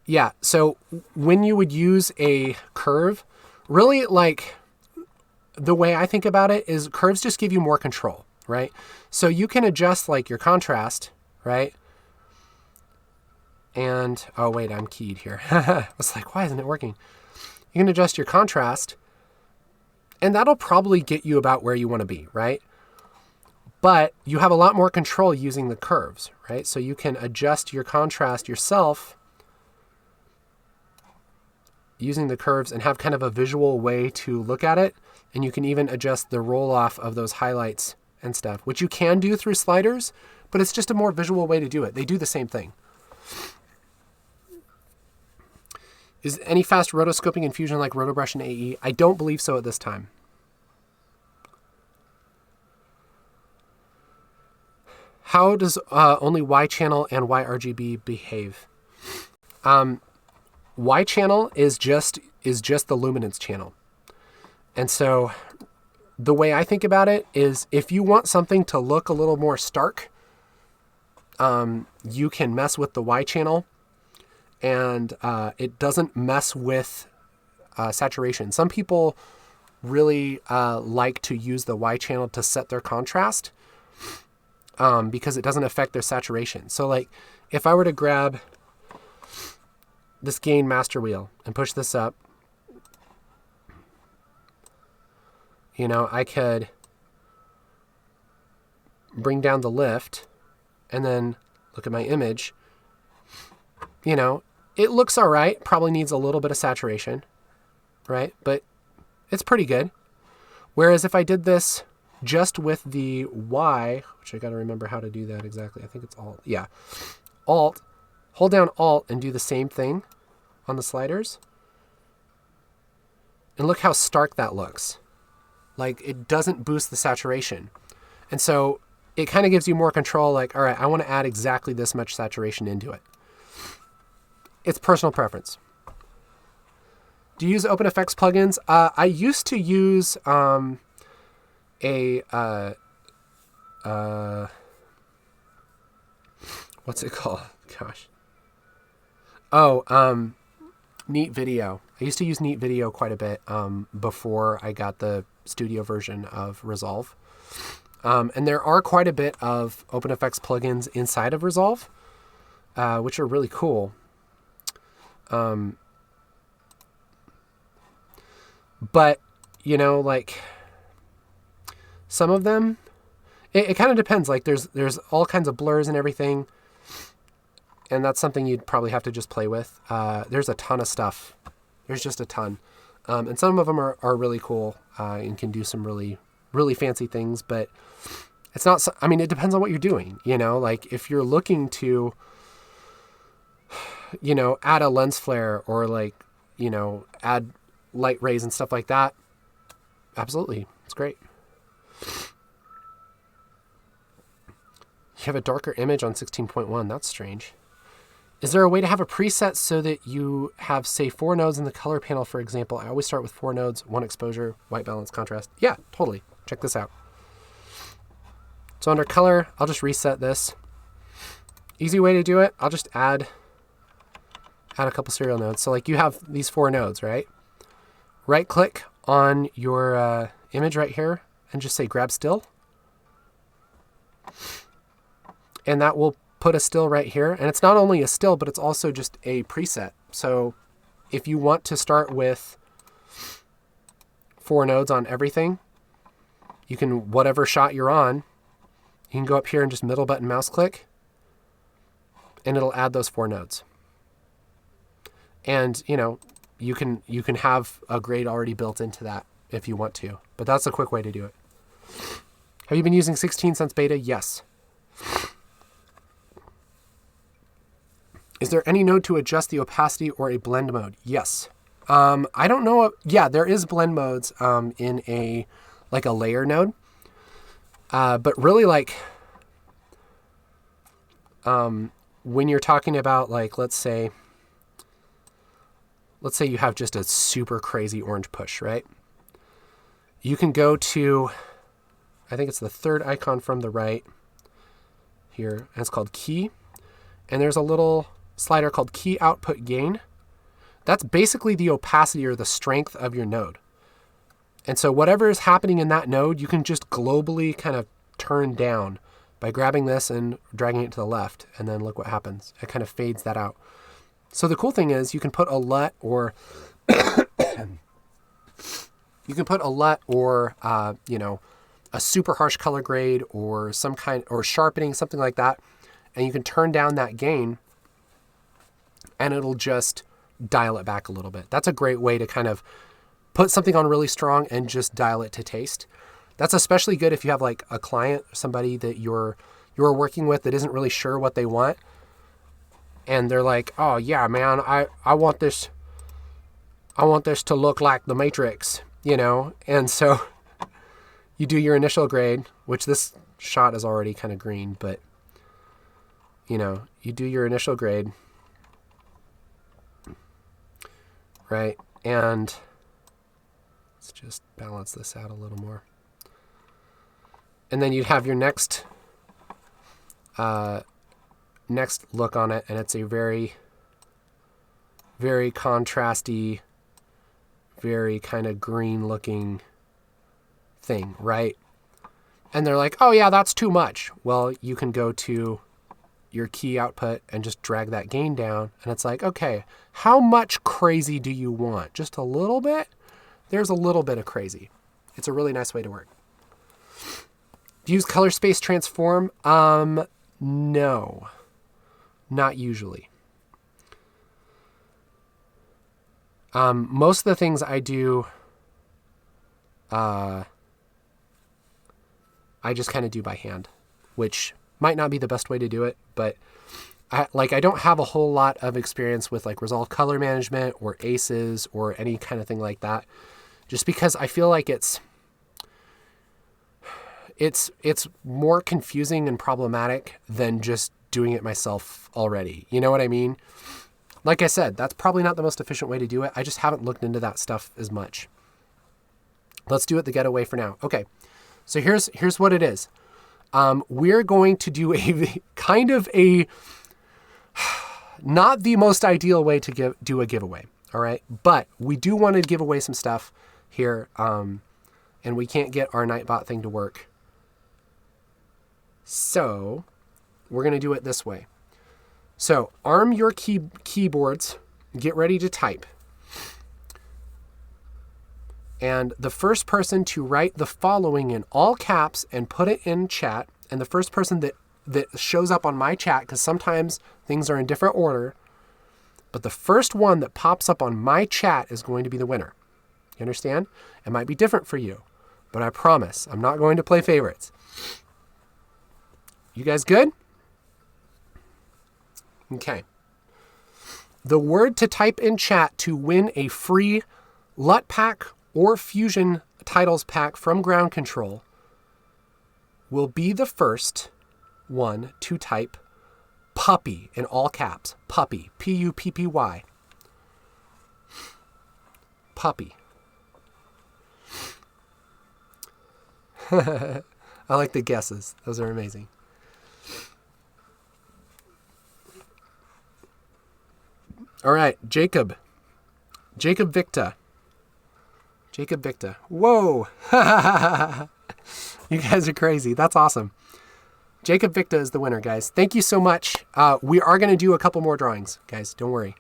yeah. So when you would use a curve, really like the way I think about it is curves just give you more control, right? So you can adjust like your contrast, right? And, oh wait, I'm keyed here. I was like, why isn't it working? You can adjust your contrast, and that'll probably get you about where you want to be, right? But you have a lot more control using the curves, right? So you can adjust your contrast yourself using the curves and have kind of a visual way to look at it. And you can even adjust the roll off of those highlights and stuff, which you can do through sliders, but it's just a more visual way to do it. They do the same thing. Is any fast rotoscoping in Fusion like Rotobrush and AE? I don't believe so at this time. How does only Y channel and YRGB behave? Y channel is just the luminance channel. And so the way I think about it is if you want something to look a little more stark, you can mess with the Y channel, and it doesn't mess with saturation. Some people really like to use the Y channel to set their contrast because it doesn't affect their saturation. So like if I were to grab this gain master wheel and push this up, you know, I could bring down the lift and then look at my image. You know, it looks all right. Probably needs a little bit of saturation, right? But it's pretty good. Whereas if I did this just with the Y, which I got to remember how to do that exactly. I think it's Alt. Yeah. Alt. Hold down Alt and do the same thing on the sliders. And look how stark that looks. Like it doesn't boost the saturation. And so it kind of gives you more control. Like, all right, I want to add exactly this much saturation into it. It's personal preference. Do you use OpenFX plugins? I used to use what's it called? Gosh. Oh, Neat Video. I used to use Neat Video quite a bit before I got the studio version of Resolve. And there are quite a bit of OpenFX plugins inside of Resolve, which are really cool. But, you know, like some of them, it kind of depends. Like there's all kinds of blurs and everything. And that's something you'd probably have to just play with. There's a ton of stuff. There's just a ton. And some of them are really cool and can do some really, really fancy things. But it's not, I mean, it depends on what you're doing. You know, like if you're looking to, you know, add a lens flare or like, you know, add light rays and stuff like that. Absolutely. It's great. You have a darker image on 16.1. That's strange. Is there a way to have a preset so that you have, say, 4 nodes in the color panel, for example? I always start with 4 nodes, 1 exposure, white balance, contrast. Yeah, totally. Check this out. So under color, I'll just reset this. Easy way to do it, I'll just add a couple serial nodes. So like you have these 4 nodes, right? Right click on your image right here and just say grab still. And that will put a still right here. And it's not only a still, but it's also just a preset. So if you want to start with 4 nodes on everything, you can, whatever shot you're on, you can go up here and just middle button mouse click, and it'll add those 4 nodes. And, you know, you can have a grade already built into that if you want to, but that's a quick way to do it. Have you been using 16 since beta? Yes. Is there any node to adjust the opacity or a blend mode? Yes. I don't know. Yeah, there is blend modes in a layer node. But really like when you're talking about like, let's say you have just a super crazy orange push, right? You can go to, I think it's the 3rd icon from the right here, and it's called key. And there's a little slider called key output gain. That's basically the opacity or the strength of your node. And so whatever is happening in that node, you can just globally kind of turn down by grabbing this and dragging it to the left. And then look what happens. It kind of fades that out. So the cool thing is you can put a LUT or you know, a super harsh color grade or some kind, or sharpening, something like that. And you can turn down that gain and it'll just dial it back a little bit. That's a great way to kind of put something on really strong and just dial it to taste. That's especially good if you have like a client, somebody that you're working with that isn't really sure what they want. And they're like, oh yeah, man, I want this to look like the Matrix, you know? And so you do your initial grade, which this shot is already kind of green, but you know, you do your initial grade, right? And let's just balance this out a little more. And then you'd have your next look on it, and it's a very, very contrasty, very kind of green looking thing, right? And they're like, oh yeah, that's too much. Well, you can go to your key output and just drag that gain down, and it's like, okay, how much crazy do you want? Just a little bit? There's a little bit of crazy. It's a really nice way to work. Do you use color space transform? No, not usually. Most of the things I do, I just kind of do by hand, which might not be the best way to do it, but I don't have a whole lot of experience with like Resolve color management or ACEs or any kind of thing like that, just because I feel like it's more confusing and problematic than just doing it myself already. You know what I mean? Like I said, that's probably not the most efficient way to do it. I just haven't looked into that stuff as much. Let's do it the getaway for now. Okay, so here's what it is. We're going to do a kind of a Not the most ideal way to do a giveaway, all right? But we do want to give away some stuff here, and we can't get our Nightbot thing to work. So we're going to do it this way. So arm your keyboards, get ready to type. And the first person to write the following in all caps and put it in chat, and the first person that shows up on my chat, because sometimes things are in different order, but the first one that pops up on my chat is going to be the winner. You understand? It might be different for you, but I promise I'm not going to play favorites. You guys good? Okay. The word to type in chat to win a free LUT pack or Fusion Titles pack from Ground Control will be the first one to type puppy in all caps. Puppy. Puppy. Puppy. I like the guesses. Those are amazing. All right, Jacob Victa. Whoa. You guys are crazy. That's awesome. Jacob Victa is the winner, guys. Thank you so much. We are going to do a couple more drawings, guys. Don't worry.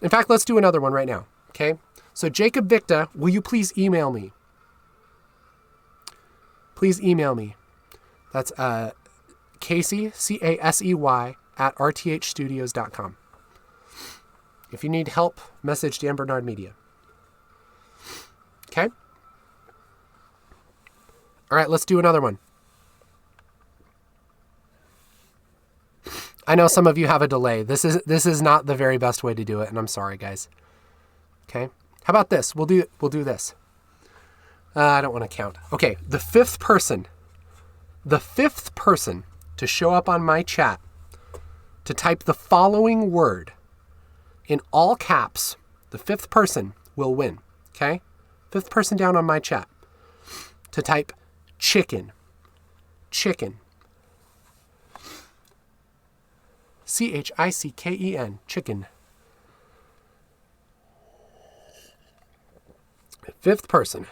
In fact, let's do another one right now. Okay. So Jacob Victa, will you please email me? Please email me. That's Casey, Casey, at rthstudios.com. If you need help, message Dan Bernard Media. Okay? All right, let's do another one. I know some of you have a delay. This is not the very best way to do it, and I'm sorry, guys. Okay? How about this? We'll do this. I don't want to count. Okay, the fifth person to show up on my chat to type the following word in all caps, the fifth person will win. Okay? Fifth person down on my chat to type chicken. Chicken. Chicken. Chicken. Fifth person.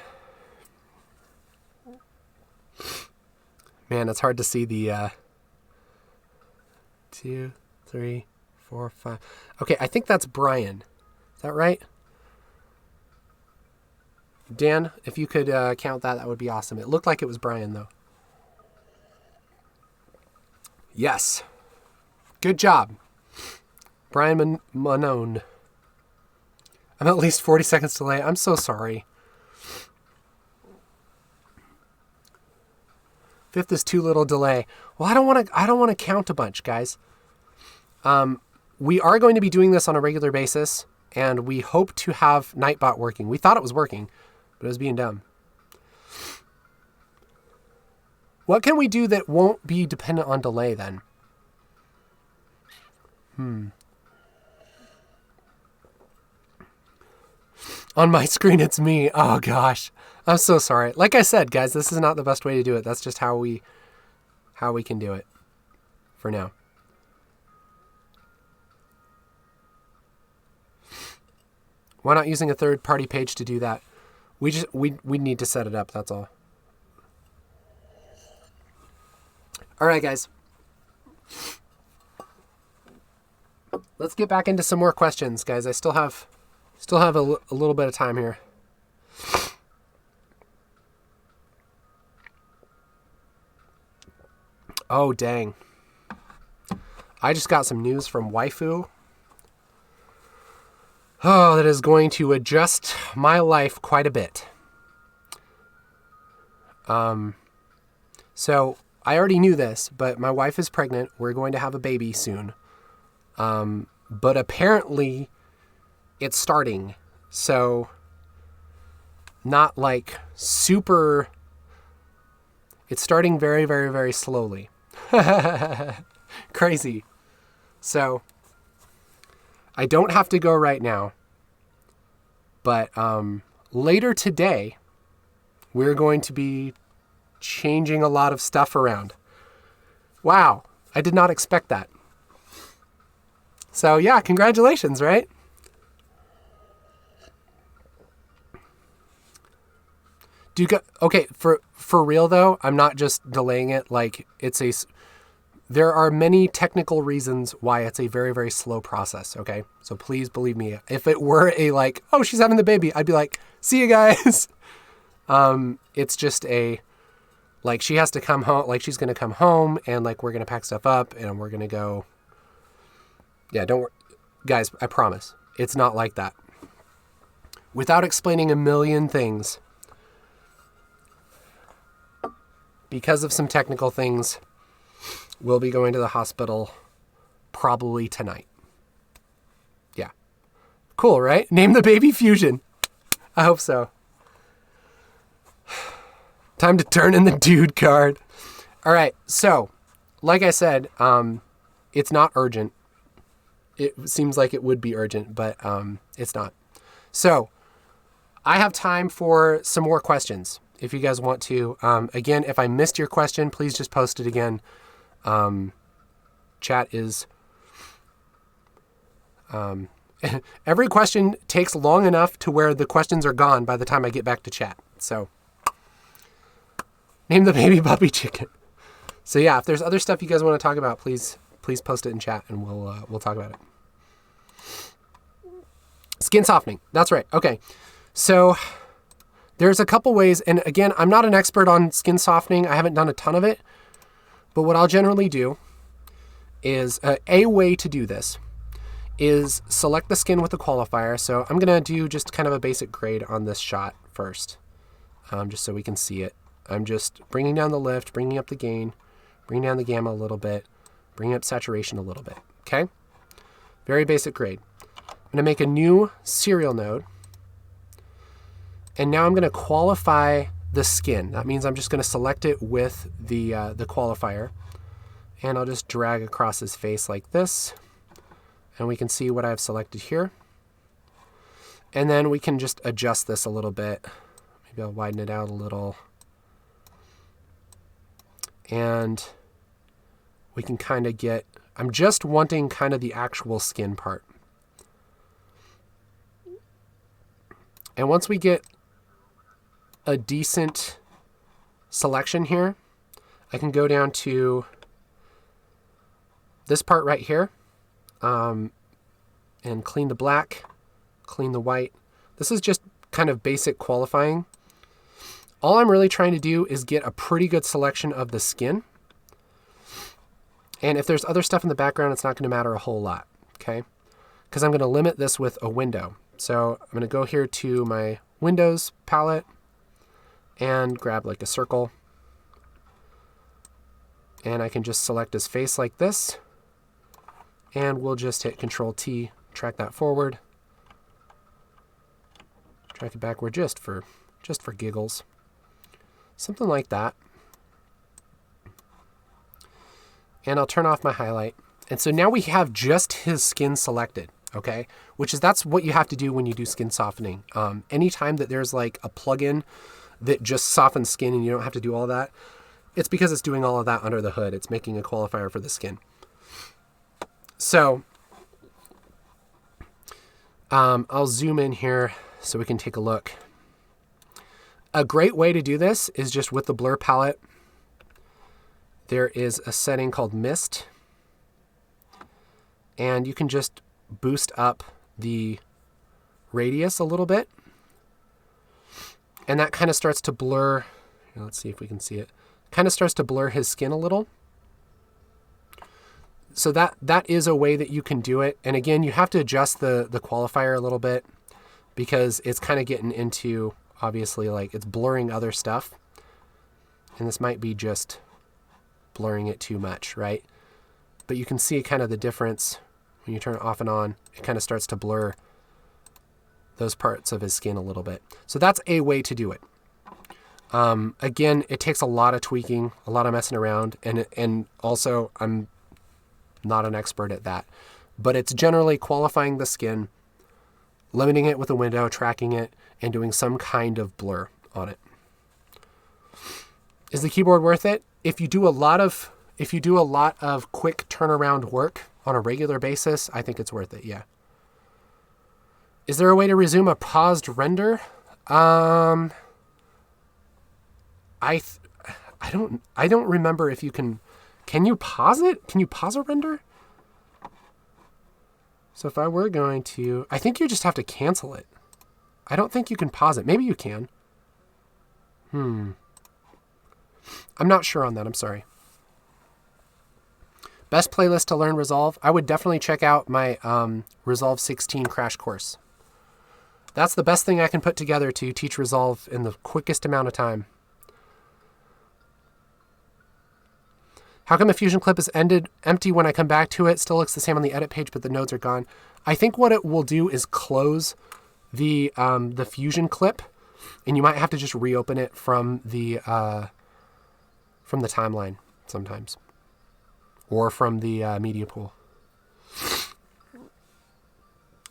Man, it's hard to see the 2, 3, 4, 5. Okay, I think that's Brian. Is that right? Dan, if you could count that would be awesome. It looked like it was Brian, though. Yes. Good job. Brian Manone. I'm at least 40 seconds delay. I'm so sorry. Fifth is too little delay. Well, I don't want to count a bunch, guys. We are going to be doing this on a regular basis, and we hope to have Nightbot working. We thought it was working, but it was being dumb. What can we do that won't be dependent on delay then? On my screen, it's me. Oh, gosh. I'm so sorry. Like I said, guys, this is not the best way to do it. That's just how we can do it for now. Why not using a third-party page to do that? We need to set it up. That's all. All right, guys. Let's get back into some more questions, guys. I still have a little bit of time here. Oh, dang. I just got some news from Waifu. Oh, that is going to adjust my life quite a bit. So I already knew this, but my wife is pregnant. We're going to have a baby soon. But apparently it's starting. So not like super, it's starting very, very, very slowly. Crazy. So I don't have to go right now, but later today, we're going to be changing a lot of stuff around. Wow, I did not expect that. So yeah, congratulations, right? Okay, for real though, I'm not just delaying it. Like there are many technical reasons why it's a very, very slow process. Okay. So please believe me, if it were oh, she's having the baby, I'd be like, see you guys. It's just she has to come home, she's going to come home and we're going to pack stuff up and we're going to go. Yeah. Don't worry, guys. I promise it's not like that. Without explaining a million things, because of some technical things, we'll be going to the hospital probably tonight. Yeah. Cool, right? Name the baby Fusion. I hope so. Time to turn in the dude card. All right. So, like I said, it's not urgent. It seems like it would be urgent, but it's not. So, I have time for some more questions. If you guys want to, again, if I missed your question, please just post it again. Chat is, every question takes long enough to where the questions are gone by the time I get back to chat. So name the baby puppy chicken. So yeah, if there's other stuff you guys want to talk about, please post it in chat and we'll talk about it. Skin softening. That's right. Okay. So there's a couple ways, and again, I'm not an expert on skin softening. I haven't done a ton of it, but what I'll generally do is a way to do this is select the skin with the qualifier. So I'm going to do just kind of a basic grade on this shot first, just so we can see it. I'm just bringing down the lift, bringing up the gain, bringing down the gamma a little bit, bringing up saturation a little bit. Okay. Very basic grade. I'm going to make a new serial node. And now I'm going to qualify the skin. That means I'm just going to select it with the qualifier. And I'll just drag across his face like this. And we can see what I've selected here. And then we can just adjust this a little bit. Maybe I'll widen it out a little. And we can kind of get, I'm just wanting kind of the actual skin part. And once we get a decent selection here, I can go down to this part right here and clean the black, clean the white. This is just kind of basic qualifying. All I'm really trying to do is get a pretty good selection of the skin. And if there's other stuff in the background, it's not going to matter a whole lot, okay? Because I'm going to limit this with a window. So I'm going to go here to my Windows palette and grab a circle. And I can just select his face like this. And we'll just hit Control T, track that forward. Track it backward just for giggles. Something like that. And I'll turn off my highlight. And so now we have just his skin selected, okay? That's what you have to do when you do skin softening. Anytime that there's a plugin that just softens skin and you don't have to do all that, it's because it's doing all of that under the hood. It's making a qualifier for the skin. So I'll zoom in here so we can take a look. A great way to do this is just with the blur palette. There is a setting called mist, and you can just boost up the radius a little bit, and that kind of starts to blur. Let's see if we can see it. Kind of starts to blur his skin a little. So that is a way that you can do it. And again, you have to adjust the qualifier a little bit because it's kind of getting into, obviously, it's blurring other stuff. And this might be just blurring it too much, right? But you can see kind of the difference when you turn it off and on. It kind of starts to blur those parts of his skin a little bit. So that's a way to do it. Again, it takes a lot of tweaking, a lot of messing around, and also I'm not an expert at that. But it's generally qualifying the skin, limiting it with a window, tracking it, and doing some kind of blur on it. Is the keyboard worth it? If you do a lot of quick turnaround work, on a regular basis, I think it's worth it. Yeah. Is there a way to resume a paused render? I don't remember if you can. Can you pause it? Can you pause a render? So if I were going to, I think you just have to cancel it. I don't think you can pause it. Maybe you can. I'm not sure on that. I'm sorry. Best playlist to learn Resolve. I would definitely check out my Resolve 16 crash course. That's the best thing I can put together to teach Resolve in the quickest amount of time. How come a Fusion clip is empty when I come back to it? Still looks the same on the edit page, but the nodes are gone. I think what it will do is close the Fusion clip, and you might have to just reopen it from the timeline sometimes, or from the media pool.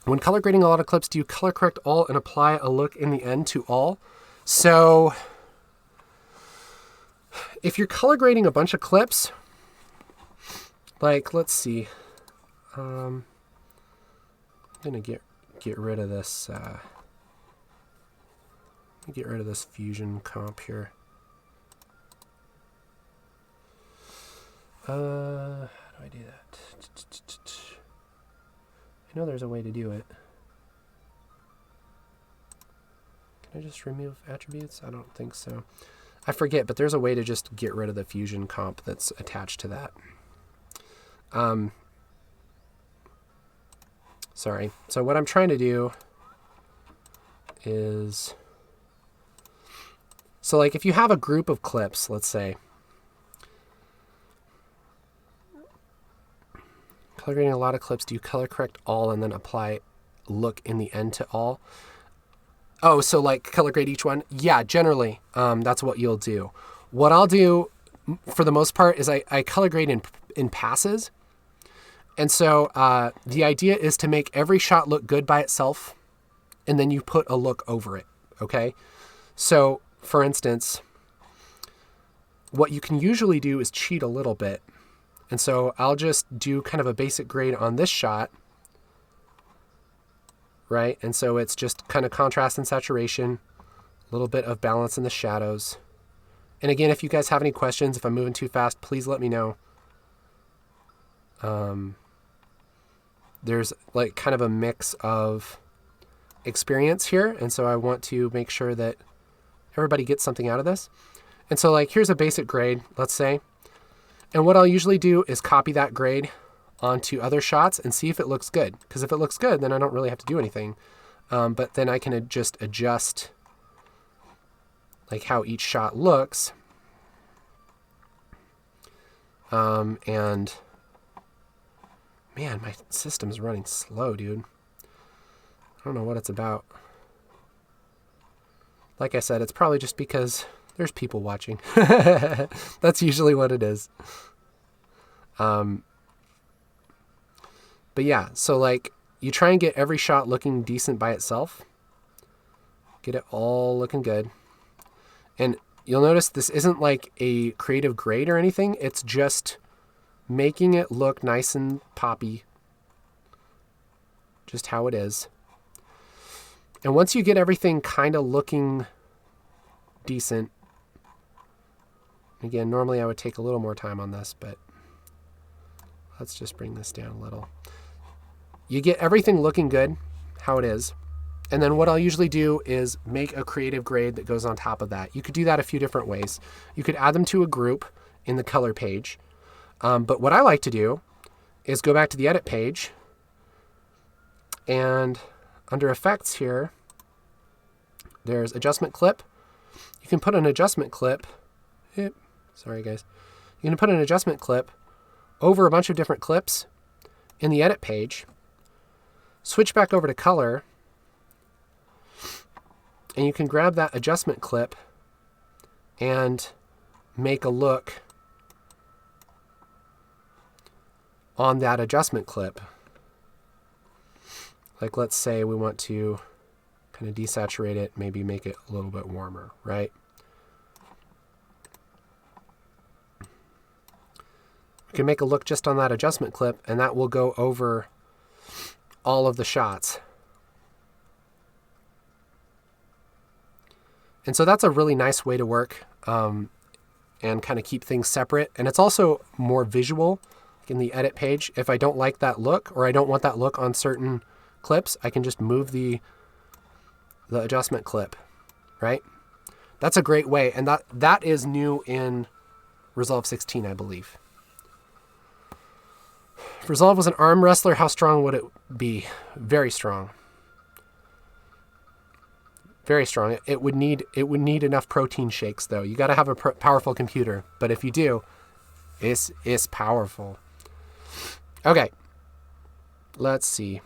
When color grading a lot of clips, do you color correct all and apply a look in the end to all? So if you're color grading a bunch of clips, like, let's see, I'm going to get rid of this, get rid of this Fusion comp here. How do I do that? I know there's a way to do it. Can I just remove attributes? I don't think so. I forget, but there's a way to just get rid of the Fusion comp that's attached to that. Sorry. So what I'm trying to do is, so like if you have a group of clips, let's say, color grading a lot of clips, do you color correct all and then apply look in the end to all? Oh, so like color grade each one? Yeah, generally, that's what you'll do. What I'll do for the most part is I color grade in passes. And so the idea is to make every shot look good by itself, and then you put a look over it, okay? So, for instance, what you can usually do is cheat a little bit. And so I'll just do kind of a basic grade on this shot, right? And so it's just kind of contrast and saturation, a little bit of balance in the shadows. And again, if you guys have any questions, if I'm moving too fast, please let me know. There's like kind of a mix of experience here. And so I want to make sure that everybody gets something out of this. And so like, here's a basic grade, let's say. And what I'll usually do is copy that grade onto other shots and see if it looks good. Because if it looks good, then I don't really have to do anything. But then I can just adjust like how each shot looks. And man, my system's running slow, dude. I don't know what it's about. Like I said, it's probably just because there's people watching. That's usually what it is. But yeah, so like you try and get every shot looking decent by itself. Get it all looking good. And you'll notice this isn't like a creative grade or anything. It's just making it look nice and poppy. Just how it is. And once you get everything kind of looking decent, again, normally I would take a little more time on this, but let's just bring this down a little. You get everything looking good, how it is. And then what I'll usually do is make a creative grade that goes on top of that. You could do that a few different ways. You could add them to a group in the color page. But what I like to do is go back to the edit page, and under effects here, there's adjustment clip. You can put an adjustment clip. Sorry guys. You can put an adjustment clip over a bunch of different clips in the edit page, switch back over to color, and you can grab that adjustment clip and make a look on that adjustment clip. Like let's say we want to kind of desaturate it, maybe make it a little bit warmer, right? We can make a look just on that adjustment clip, and that will go over all of the shots. And so that's a really nice way to work and kind of keep things separate. And it's also more visual in the edit page. If I don't like that look, or I don't want that look on certain clips, I can just move the adjustment clip, right? That's a great way. And that is new in Resolve 16, I believe. If Resolve was an arm wrestler, how strong would it be? Very strong. Very strong. It would need enough protein shakes, though. You got to have a powerful computer. But if you do, it's powerful. Okay. Let's see.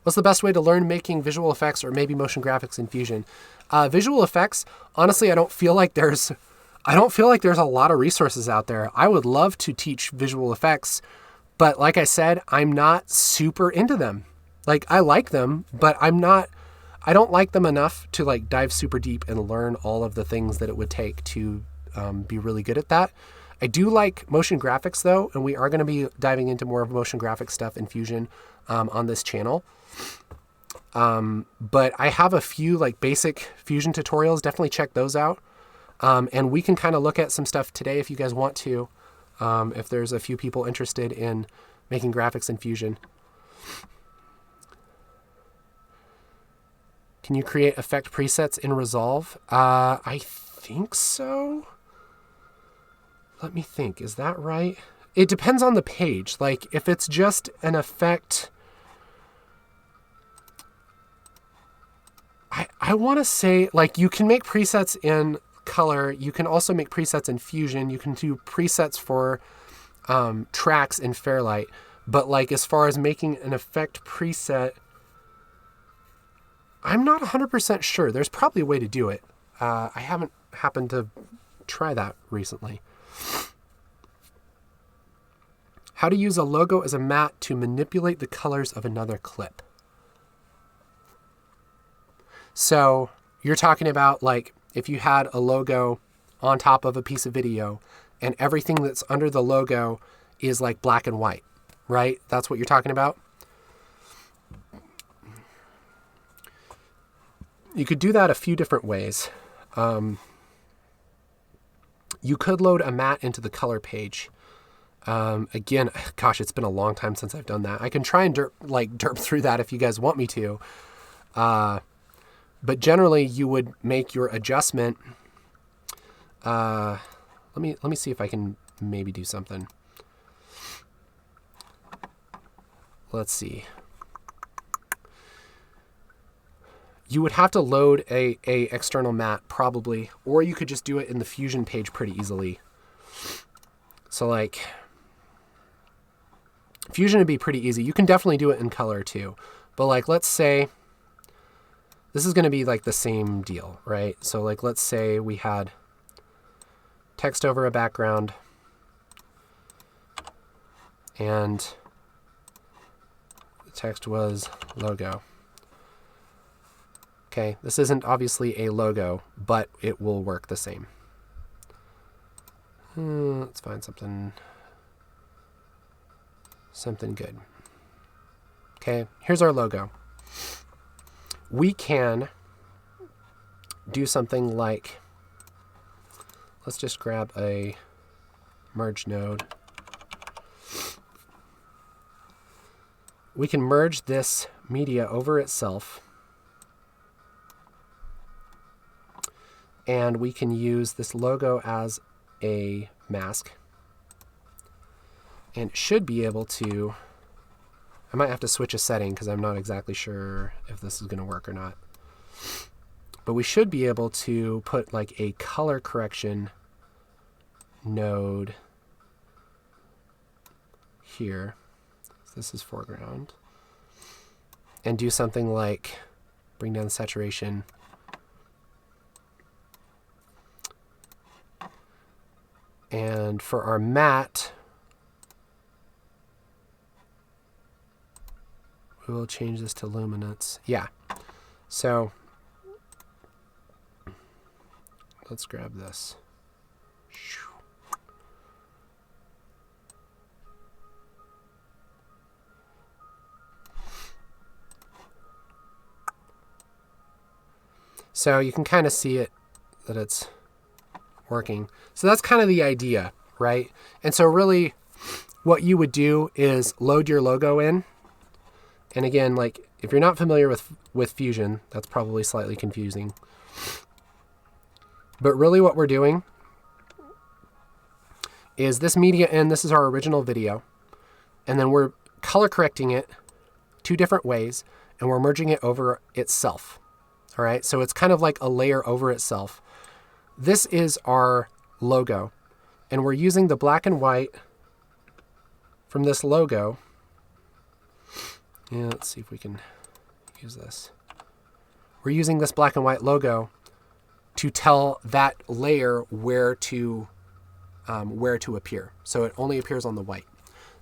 What's the best way to learn making visual effects or maybe motion graphics in Fusion? Visual effects, honestly, I don't feel like there's a lot of resources out there. I would love to teach visual effects, but like I said, I'm not super into them. Like, I like them, but I don't like them enough to like dive super deep and learn all of the things that it would take to be really good at that. I do like motion graphics though, and we are going to be diving into more of motion graphics stuff in Fusion on this channel. But I have a few like basic Fusion tutorials. Definitely check those out. And we can kind of look at some stuff today if you guys want to, if there's a few people interested in making graphics in Fusion. Can you create effect presets in Resolve? I think so. Let me think. Is that right? It depends on the page. Like, if it's just an effect, I want to say, like, you can make presets in color. You can also make presets in Fusion. You can do presets for tracks in Fairlight. But, like, as far as making an effect preset, I'm not 100% sure. There's probably a way to do it. I haven't happened to try that recently. How to use a logo as a mat to manipulate the colors of another clip. So you're talking about like if you had a logo on top of a piece of video and everything that's under the logo is like black and white, right? That's what you're talking about. You could do that a few different ways. You could load a mat into the color page. Again, gosh, it's been a long time since I've done that. I can try and derp through that if you guys want me to. But generally, you would make your adjustment. Let me see if I can maybe do something. Let's see. You would have to load a external mat probably, or you could just do it in the Fusion page pretty easily. So like, Fusion would be pretty easy. You can definitely do it in color too. But like, let's say, this is going to be like the same deal, right? So like, let's say we had text over a background and the text was logo. Okay, this isn't obviously a logo, but it will work the same. Let's find something good. Okay, here's our logo. We can do something like, let's just grab a merge node. We can merge this media over itself. And we can use this logo as a mask. And it should be able to, I might have to switch a setting because I'm not exactly sure if this is going to work or not. But we should be able to put like a color correction node here. So this is foreground. And do something like bring down the saturation. And for our matte, we will change this to luminance. Yeah. So let's grab this. So you can kind of see it, that it's working. So that's kind of the idea, right? And so really what you would do is load your logo in. And again, like if you're not familiar with Fusion, that's probably slightly confusing. But really what we're doing is this media in, this is our original video. And then we're color correcting it 2 different ways, and we're merging it over itself. All right, so it's kind of like a layer over itself. This is our logo, and we're using the black and white from this logo. Yeah, let's see if we can use this. We're using this black and white logo to tell that layer where to appear. So it only appears on the white.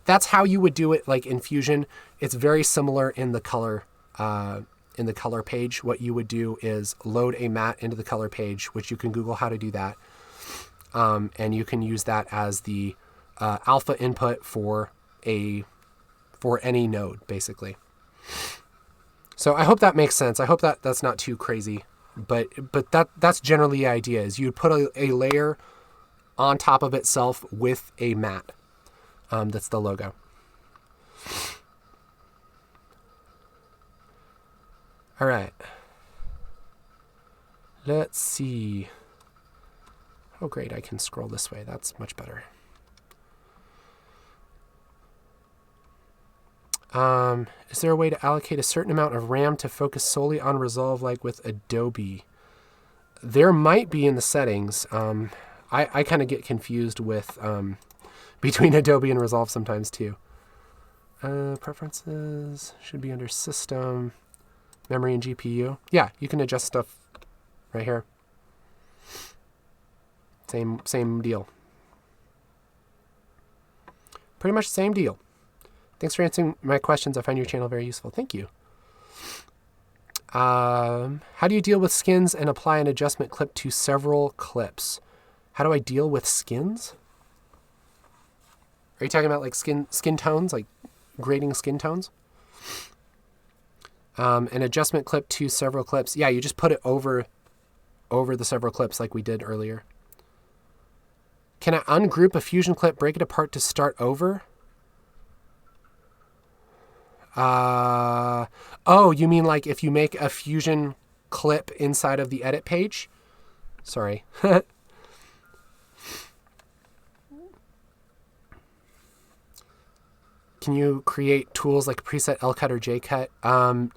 That's how you would do it, like in Fusion. It's very similar in the color page. What you would do is load a matte into the color page, which you can Google how to do that, and you can use that as the alpha input for any node, basically. So I hope that makes sense. I hope that that's not too crazy, but that's generally the idea. Is you'd put a layer on top of itself with a matte. That's the logo. All right. Let's see. Oh, great. I can scroll this way. That's much better. Is there a way to allocate a certain amount of RAM to focus solely on Resolve like with Adobe? There might be in the settings. I kind of get confused with between Adobe and Resolve sometimes too. Preferences should be under System, Memory, and GPU. Yeah, you can adjust stuff right here. Same deal. Pretty much the same deal. Thanks for answering my questions. I find your channel very useful. Thank you. How do you deal with skins and apply an adjustment clip to several clips? How do I deal with skins? Are you talking about like skin tones, like grading skin tones? An adjustment clip to several clips. Yeah, you just put it over the several clips like we did earlier. Can I ungroup a Fusion clip, break it apart to start over? Oh, you mean like if you make a Fusion clip inside of the edit page? Sorry. Can you create tools like preset LCut or JCut?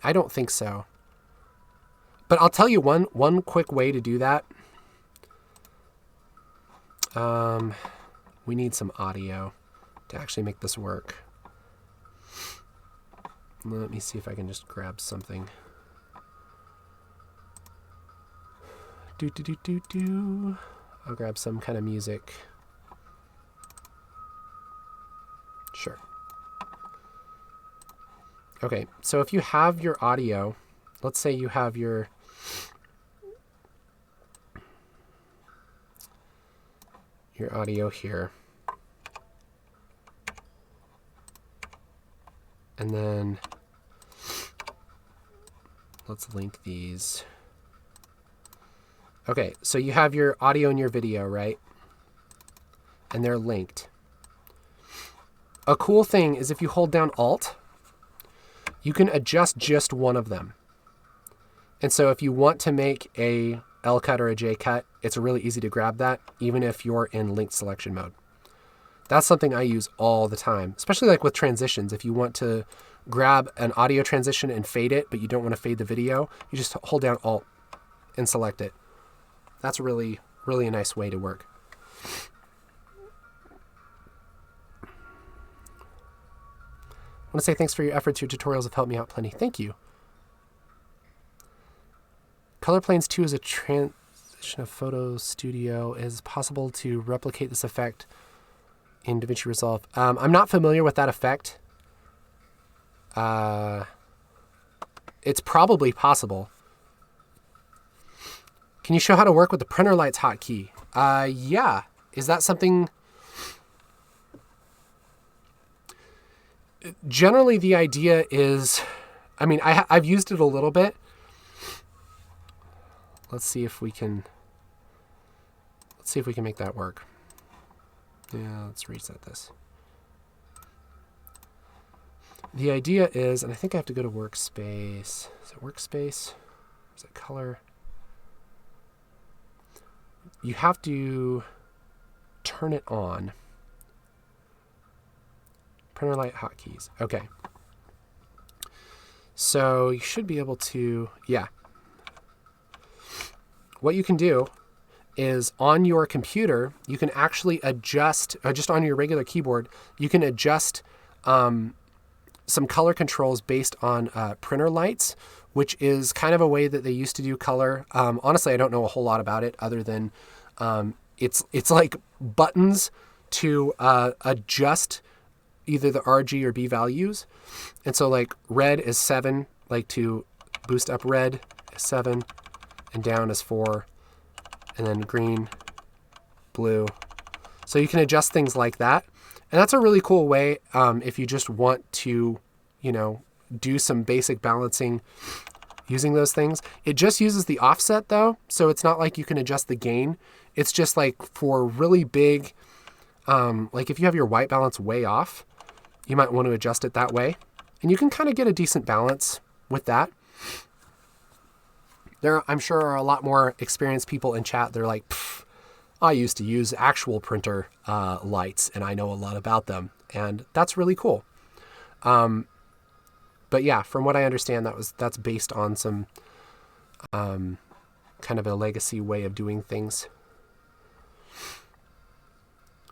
I don't think so. But I'll tell you one quick way to do that. We need some audio to actually make this work. Let me see if I can just grab something. I'll grab some kind of music. Sure. Okay, so if you have your audio, let's say you have your audio here. And then let's link these. Okay, so you have your audio and your video, right? And they're linked. A cool thing is if you hold down Alt, you can adjust just one of them. And so if you want to make a LCut or a JCut, it's really easy to grab that, even if you're in linked selection mode. That's something I use all the time, especially like with transitions. If you want to grab an audio transition and fade it, but you don't want to fade the video, you just hold down Alt and select it. That's really, really a nice way to work. I want to say thanks for your efforts. Your tutorials have helped me out plenty. Thank you. Color Planes 2 is a transition of Photo Studio. Is it possible to replicate this effect in DaVinci Resolve? I'm not familiar with that effect. It's probably possible. Can you show how to work with the printer lights hotkey? Yeah. Is that something? Generally, the idea is, I mean, I've used it a little bit. let's see if we can make that work. Yeah, let's reset this. The idea is, and I think I have to go to workspace. Is it workspace? Is it color? You have to turn it on. Printer light hotkeys. Okay. So you should be able to, yeah. What you can do is on your computer, you can actually adjust, just on your regular keyboard, you can adjust some color controls based on printer lights, which is kind of a way that they used to do color. Honestly, I don't know a whole lot about it other than it's like buttons to adjust either the RG or B values. And so like red is 7, like to boost up red is 7 and down is 4, and then green, blue. So you can adjust things like that. And that's a really cool way if you just want to, you know, do some basic balancing using those things. It just uses the offset though, so it's not like you can adjust the gain. It's just like for really big, like if you have your white balance way off, you might want to adjust it that way. And you can kind of get a decent balance with that. There, I'm sure, are a lot more experienced people in chat. They're like, I used to use actual printer lights and I know a lot about them. And that's really cool. But yeah, from what I understand, that's based on some kind of a legacy way of doing things.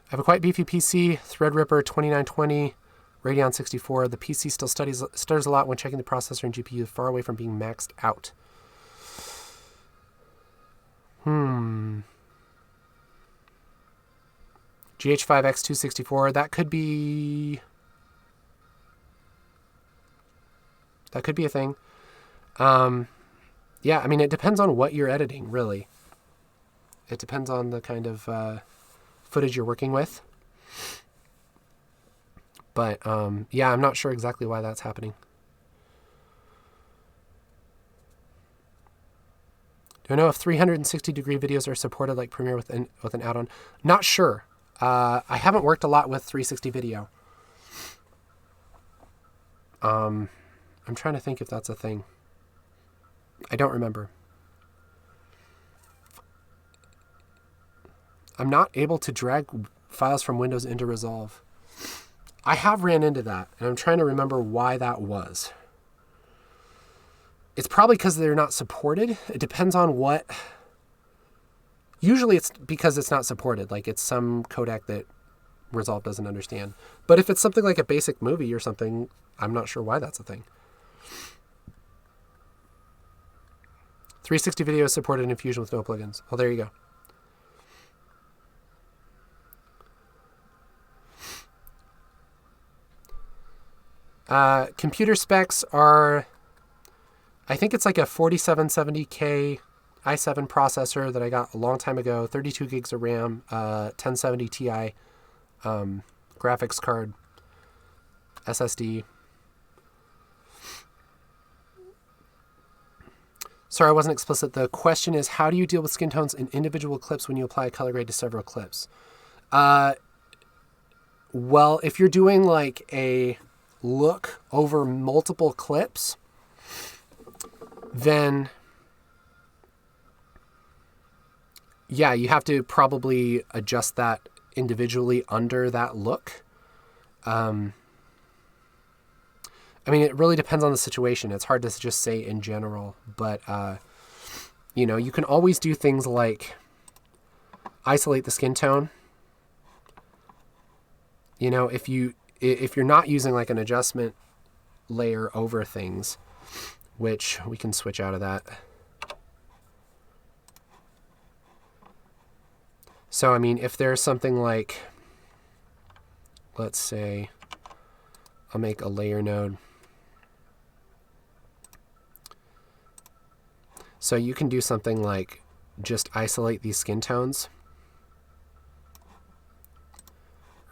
I have a quite beefy PC, Threadripper 2920, Radeon 64. The PC still stutters a lot when checking the processor and GPU, far away from being maxed out. GH5X264, that could be a thing. Yeah, I mean, it depends on what you're editing, really. It depends on the kind of footage you're working with. But yeah, I'm not sure exactly why that's happening. Do I know if 360-degree videos are supported like Premiere with an add-on? Not sure. I haven't worked a lot with 360 video. I'm trying to think if that's a thing. I don't remember. I'm not able to drag files from Windows into Resolve. I have ran into that, and I'm trying to remember why that was. It's probably because they're not supported. It depends on what. Usually it's because it's not supported. Like it's some codec that Resolve doesn't understand. But if it's something like a basic movie or something, I'm not sure why that's a thing. 360 video is supported in Fusion with no plugins. Well, there you go. Computer specs are, I think it's like a 4770K i7 processor that I got a long time ago, 32 gigs of RAM, 1070 Ti graphics card, SSD. Sorry, I wasn't explicit. The question is, how do you deal with skin tones in individual clips when you apply a color grade to several clips? Well, if you're doing like a look over multiple clips, then yeah, you have to probably adjust that individually under that look. I mean, it really depends on the situation. It's hard to just say in general, but you know, you can always do things like isolate the skin tone. You know, if you're not using like an adjustment layer over things, which we can switch out of that. So, I mean, if there's something like, let's say, I'll make a layer node. So you can do something like just isolate these skin tones,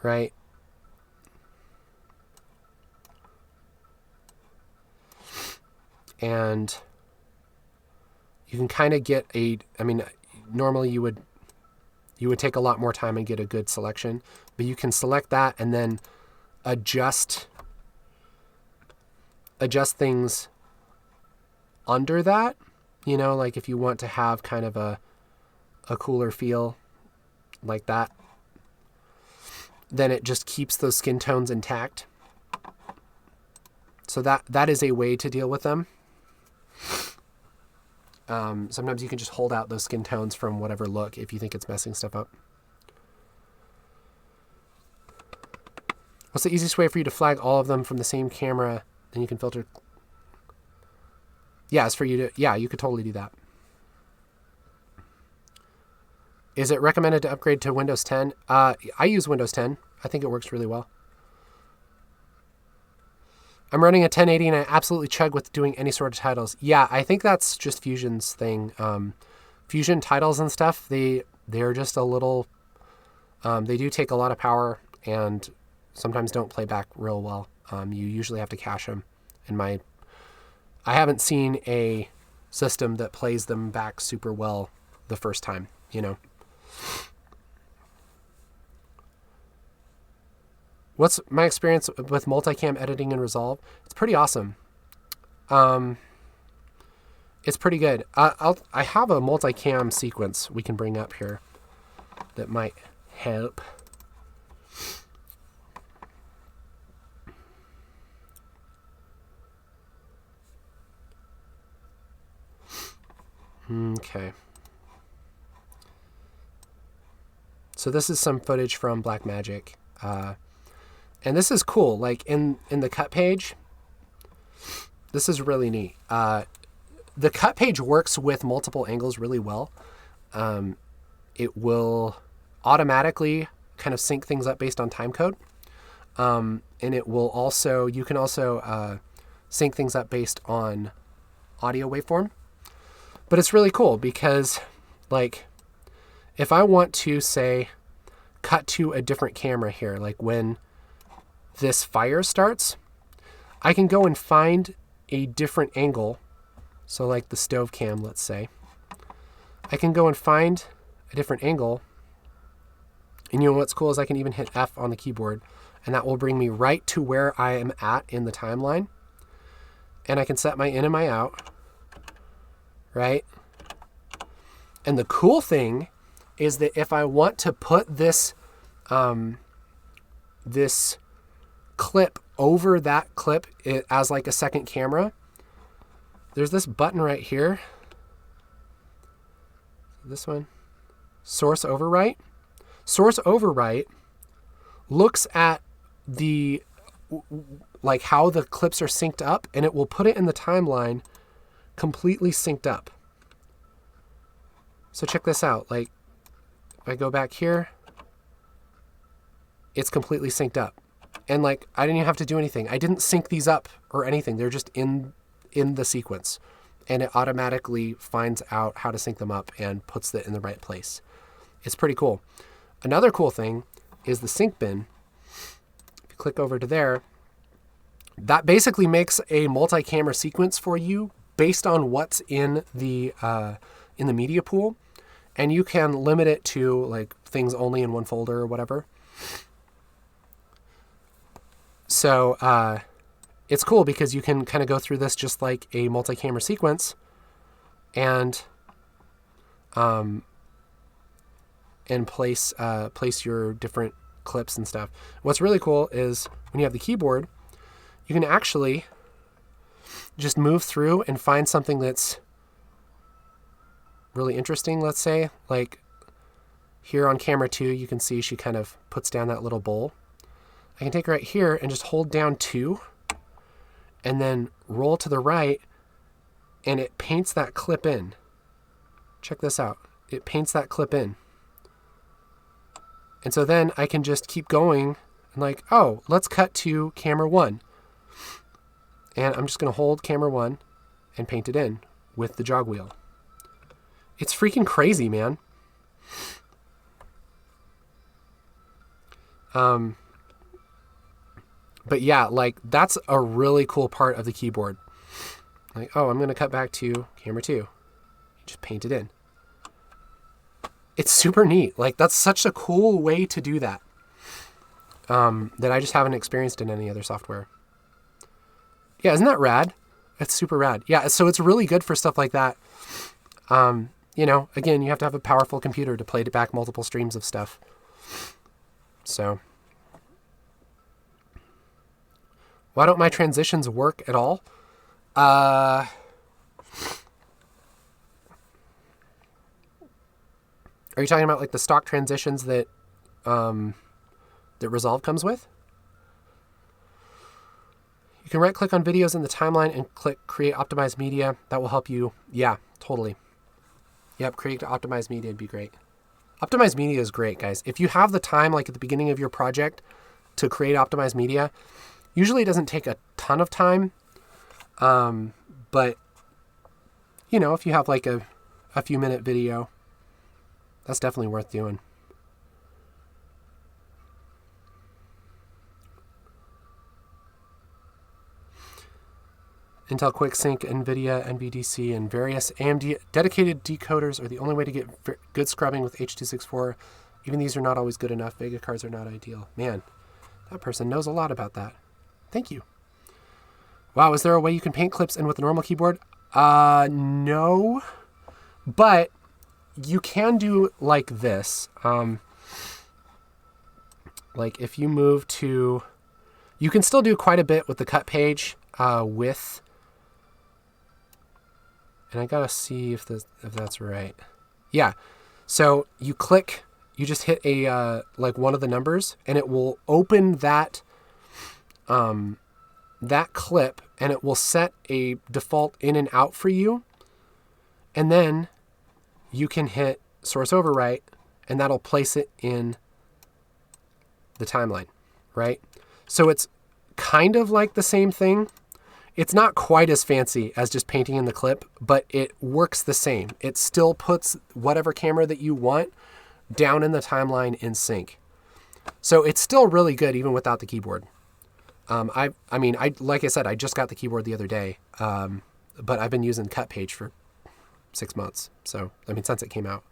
right? And you can kind of get normally you would take a lot more time and get a good selection, but you can select that and then adjust things under that, like if you want to have kind of a cooler feel like that, then it just keeps those skin tones intact. So that is a way to deal with them. Sometimes you can just hold out those skin tones from whatever look if you think it's messing stuff up. What's the easiest way for you to flag all of them from the same camera? Then you can filter. Yeah, it's for you to, you could totally do that. Is it recommended to upgrade to Windows 10? I use Windows 10. I think it works really well. I'm running a 1080 and I absolutely chug with doing any sort of titles. Yeah, I think that's just Fusion's thing. Fusion titles and stuff, they're just a little, they do take a lot of power and sometimes don't play back real well. You usually have to cache them. I haven't seen a system that plays them back super well the first time, What's my experience with multicam editing in Resolve? It's pretty awesome. It's pretty good. I have a multicam sequence we can bring up here that might help. Okay. So this is some footage from Blackmagic. And this is cool. Like in the cut page, this is really neat. The cut page works with multiple angles really well. It will automatically kind of sync things up based on time code. And it will also, you can also sync things up based on audio waveform. But it's really cool because, like, if I want to, say, cut to a different camera here, like when this fire starts, I can go and find a different angle. So like the stove cam, let's say. I can go and find a different angle. And what's cool is I can even hit F on the keyboard, and that will bring me right to where I am at in the timeline. And I can set my in and my out, right? And the cool thing is that if I want to put this this clip over that clip as like a second camera, there's this button right here. This one, source overwrite. Source overwrite looks at the, like how the clips are synced up, and it will put it in the timeline completely synced up. So check this out. Like if I go back here, it's completely synced up. And like, I didn't even have to do anything. I didn't sync these up or anything. They're just in the sequence, and it automatically finds out how to sync them up and puts it in the right place. It's pretty cool. Another cool thing is the sync bin. If you click over to there, that basically makes a multi-camera sequence for you based on what's in the media pool, and you can limit it to like things only in one folder or whatever. So it's cool because you can kind of go through this just like a multi-camera sequence, and place your different clips and stuff. What's really cool is when you have the keyboard, you can actually just move through and find something that's really interesting. Let's say like here on camera 2, you can see she kind of puts down that little bowl. I can take right here and just hold down 2 and then roll to the right, and it paints that clip in. Check this out. It paints that clip in. And so then I can just keep going and like, oh, let's cut to camera 1. And I'm just going to hold camera 1 and paint it in with the jog wheel. It's freaking crazy, man. But yeah, like that's a really cool part of the keyboard. Like, oh, I'm going to cut back to camera 2. You just paint it in. It's super neat. Like, that's such a cool way to do that. That I just haven't experienced in any other software. Yeah, isn't that rad? It's super rad. Yeah, so it's really good for stuff like that. You know, again, you have to have a powerful computer to play back multiple streams of stuff. So, why don't my transitions work at all? Are you talking about like the stock transitions that that Resolve comes with? You can right click on videos in the timeline and click create optimized media. That will help you. Yeah, totally. Yep, create optimized media would be great. Optimized media is great, guys. If you have the time, like at the beginning of your project, to create optimized media, usually it doesn't take a ton of time. But, you know, if you have like a few minute video, that's definitely worth doing. Intel QuickSync, NVIDIA, NVDC, and various AMD dedicated decoders are the only way to get good scrubbing with H.264. Even these are not always good enough. Vega cards are not ideal. Man, that person knows a lot about that. Thank you. Wow, is there a way you can paint clips in with a normal keyboard? No. But you can do like this. Like if you move to... You can still do quite a bit with the cut page with... And I gotta see if that's right. Yeah. So you click, you just hit a like one of the numbers, and it will open that that clip, and it will set a default in and out for you. And then you can hit source overwrite, and that'll place it in the timeline, right? So it's kind of like the same thing. It's not quite as fancy as just painting in the clip, but it works the same. It still puts whatever camera that you want down in the timeline in sync. So it's still really good even without the keyboard. I mean, like I said, I just got the keyboard the other day, but I've been using Cut Page for 6 months. So, I mean, since it came out.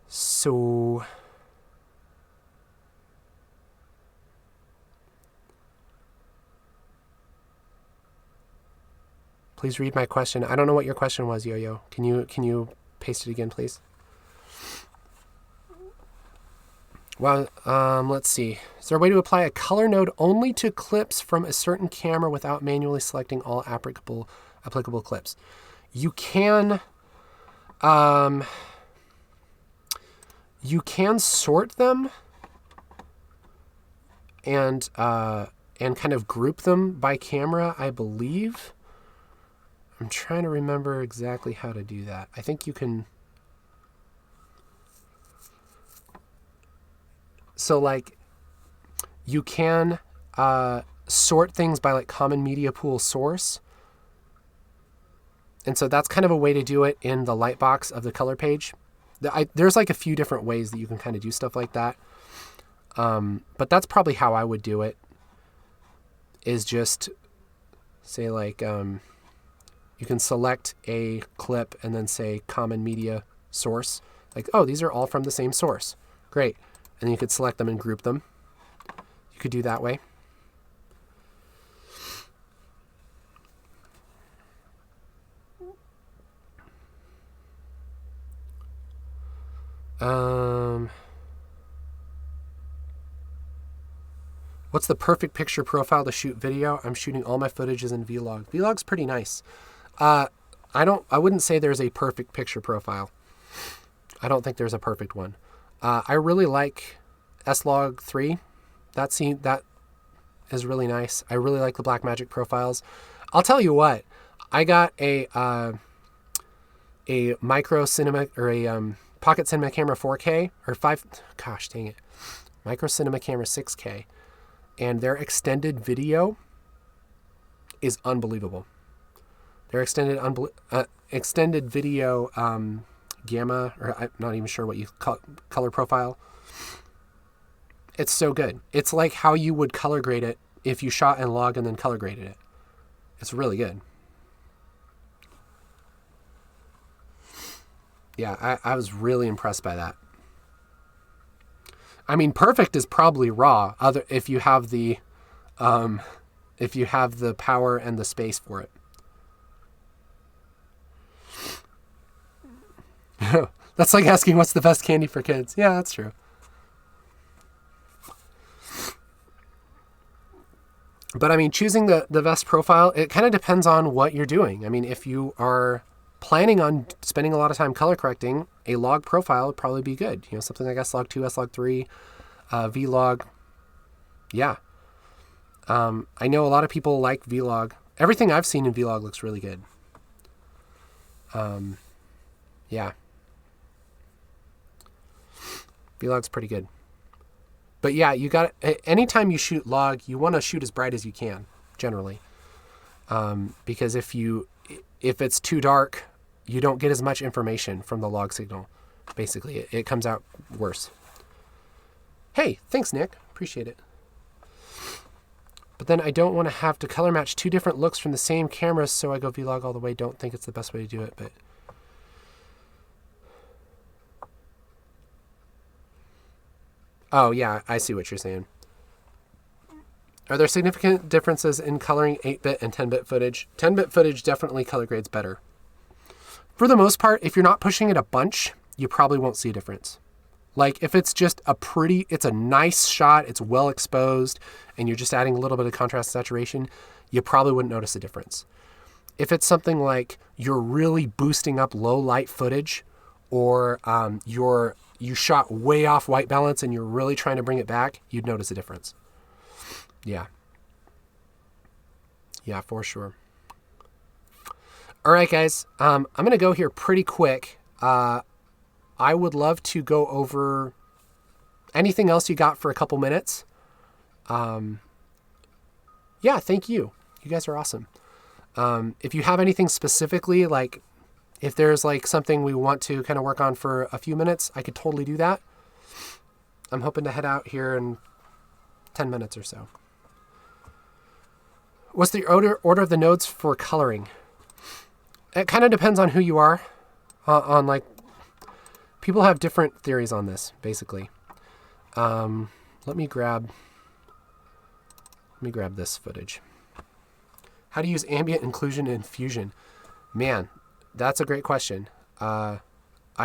So, please read my question. I don't know what your question was, Yo-Yo. Can you paste it again, please? Well, let's see. Is there a way to apply a color node only to clips from a certain camera without manually selecting all applicable clips? You can sort them and kind of group them by camera, I believe. I'm trying to remember exactly how to do that. I think you can. So like you can sort things by like common media pool source. And so that's kind of a way to do it in the lightbox of the color page. There's like a few different ways that you can kind of do stuff like that. But that's probably how I would do it, is just say like, you can select a clip and then say common media source. Like, oh, these are all from the same source. Great. And then you could select them and group them. You could do that way. What's the perfect picture profile to shoot video? I'm shooting all my footages in Vlog. Vlog's pretty nice. I wouldn't say there's a perfect picture profile. I don't think there's a perfect one. I really like S-Log 3. That is really nice. I really like the Blackmagic profiles. I'll tell you what, I got a micro cinema or a Pocket Cinema Camera 4K or 5. Gosh, dang it, Micro Cinema Camera 6K, and their extended video is unbelievable. Their extended video gamma, or I'm not even sure what you call color profile. It's so good. It's like how you would color grade it if you shot in log and then color graded it. It's really good. Yeah, I was really impressed by that. I mean, perfect is probably raw. If you have the power and the space for it. That's like asking what's the best candy for kids. Yeah, that's true. But I mean, choosing the best profile, it kind of depends on what you're doing. I mean, if you are planning on spending a lot of time color correcting, a log profile would probably be good. You know, something like S-Log2, S-Log3, V-Log. Yeah. I know a lot of people like V-Log. Everything I've seen in V-Log looks really good. Yeah. V-Log's pretty good. But yeah, you got anytime you shoot log, you want to shoot as bright as you can, generally. Because if it's too dark, you don't get as much information from the log signal. Basically, it comes out worse. Hey, thanks, Nick. Appreciate it. But then I don't want to have to color match two different looks from the same camera, so I go V-Log all the way. Don't think it's the best way to do it, but... Oh, yeah, I see what you're saying. Are there significant differences in coloring 8-bit and 10-bit footage? 10-bit footage definitely color grades better. For the most part, if you're not pushing it a bunch, you probably won't see a difference. Like if it's just it's a nice shot, it's well exposed, and you're just adding a little bit of contrast and saturation, you probably wouldn't notice a difference. If it's something like you're really boosting up low light footage, or you shot way off white balance and you're really trying to bring it back, you'd notice a difference. Yeah. Yeah, for sure. All right, guys. I'm going to go here pretty quick. I would love to go over anything else you got for a couple minutes. Yeah, thank you. You guys are awesome. If you have anything specifically, like if there's like something we want to kind of work on for a few minutes, I could totally do that. I'm hoping to head out here in 10 minutes or so. What's the order of the nodes for coloring? It kind of depends on who you are. On like, people have different theories on this, basically. Let me grab this footage. How to use ambient inclusion in Fusion? Man, that's a great question. I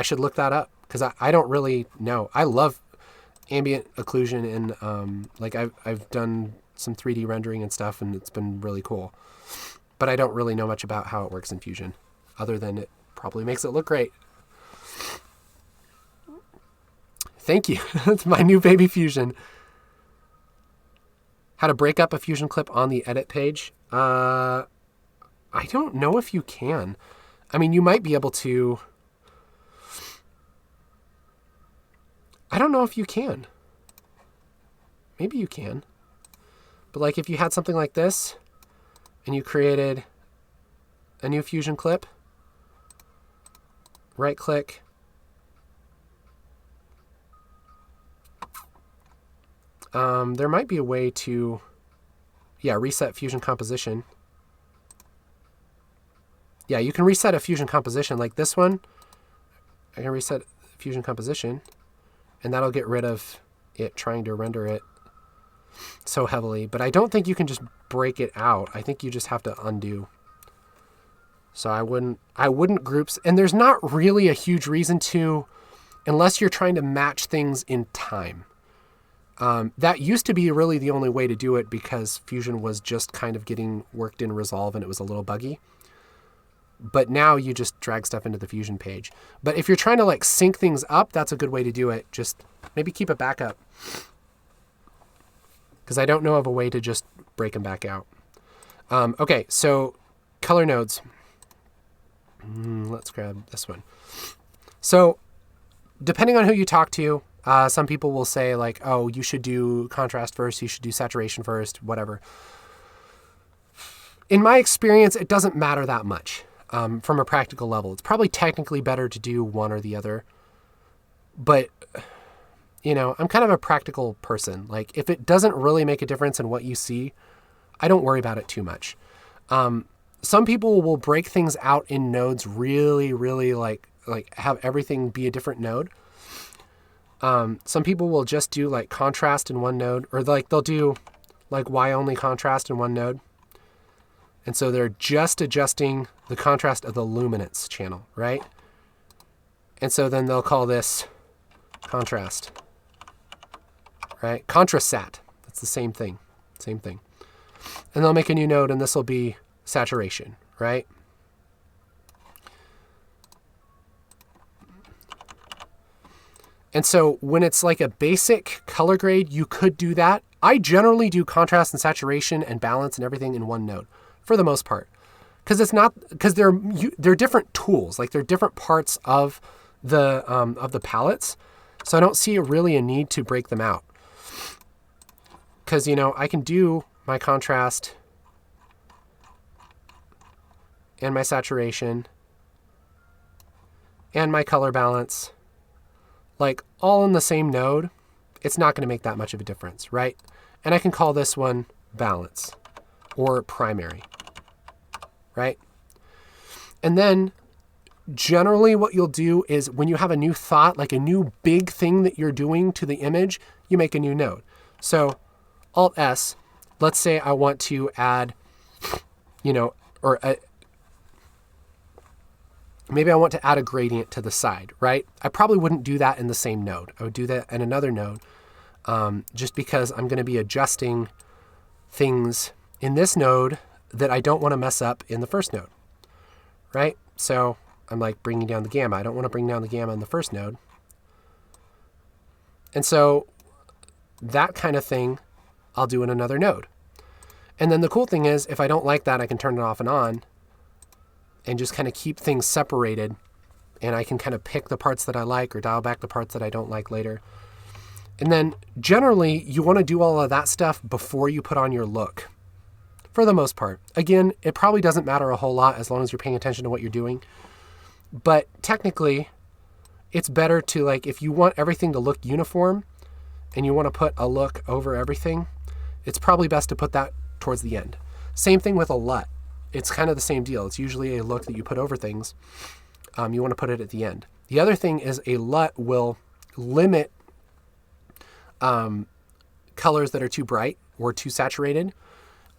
should look that up because I don't really know. I love ambient occlusion and like I've done some 3D rendering and stuff, and it's been really cool. But I don't really know much about how it works in Fusion, other than it probably makes it look great. Thank you. That's my new baby Fusion. How to break up a Fusion clip on the edit page? I don't know if you can. I mean, you might be able to. I don't know if you can. Maybe you can. But like if you had something like this and you created a new Fusion clip, right click, there might be a way to, reset Fusion composition. Yeah, you can reset a Fusion composition like this one. I can reset Fusion composition, and that'll get rid of it trying to render it so heavily. But I don't think you can just break it out. I think you just have to undo. So I wouldn't groups, and there's not really a huge reason to, unless you're trying to match things in time. That used to be really the only way to do it because Fusion was just kind of getting worked in Resolve and it was a little buggy. But now you just drag stuff into the Fusion page. But if you're trying to like sync things up, that's a good way to do it. Just maybe keep a backup. Because I don't know of a way to just break them back out. Okay, so color nodes. Let's grab this one. So depending on who you talk to, some people will say like, oh, you should do contrast first, you should do saturation first, whatever. In my experience, it doesn't matter that much from a practical level. It's probably technically better to do one or the other. But I'm kind of a practical person. Like if it doesn't really make a difference in what you see, I don't worry about it too much. Some people will break things out in nodes really, really like have everything be a different node. Some people will just do like contrast in one node, or like they'll do like Y only contrast in one node. And so they're just adjusting the contrast of the luminance channel, right? And so then they'll call this contrast, right? Contrasat, that's the same thing. And they'll make a new node, and this will be saturation, right? And so when it's like a basic color grade, you could do that. I generally do contrast and saturation and balance and everything in one node for the most part. Because they're different tools, like they're different parts of the palettes. So I don't see really a need to break them out. Because, I can do my contrast and my saturation and my color balance, like all in the same node. It's not going to make that much of a difference, right? And I can call this one balance or primary, right? And then generally what you'll do is when you have a new thought, like a new big thing that you're doing to the image, you make a new node. So Alt S, let's say I want to add, maybe I want to add a gradient to the side, right? I probably wouldn't do that in the same node. I would do that in another node, just because I'm going to be adjusting things in this node that I don't want to mess up in the first node, right? So I'm like bringing down the gamma. I don't want to bring down the gamma in the first node. And so that kind of thing I'll do in another node. And then the cool thing is, if I don't like that, I can turn it off and on and just kind of keep things separated. And I can kind of pick the parts that I like or dial back the parts that I don't like later. And then generally, you want to do all of that stuff before you put on your look, for the most part. Again, it probably doesn't matter a whole lot as long as you're paying attention to what you're doing. But technically, it's better to, like, if you want everything to look uniform and you want to put a look over everything, it's probably best to put that towards the end. Same thing with a LUT. It's kind of the same deal. It's usually a look that you put over things. You want to put it at the end. The other thing is a LUT will limit colors that are too bright or too saturated.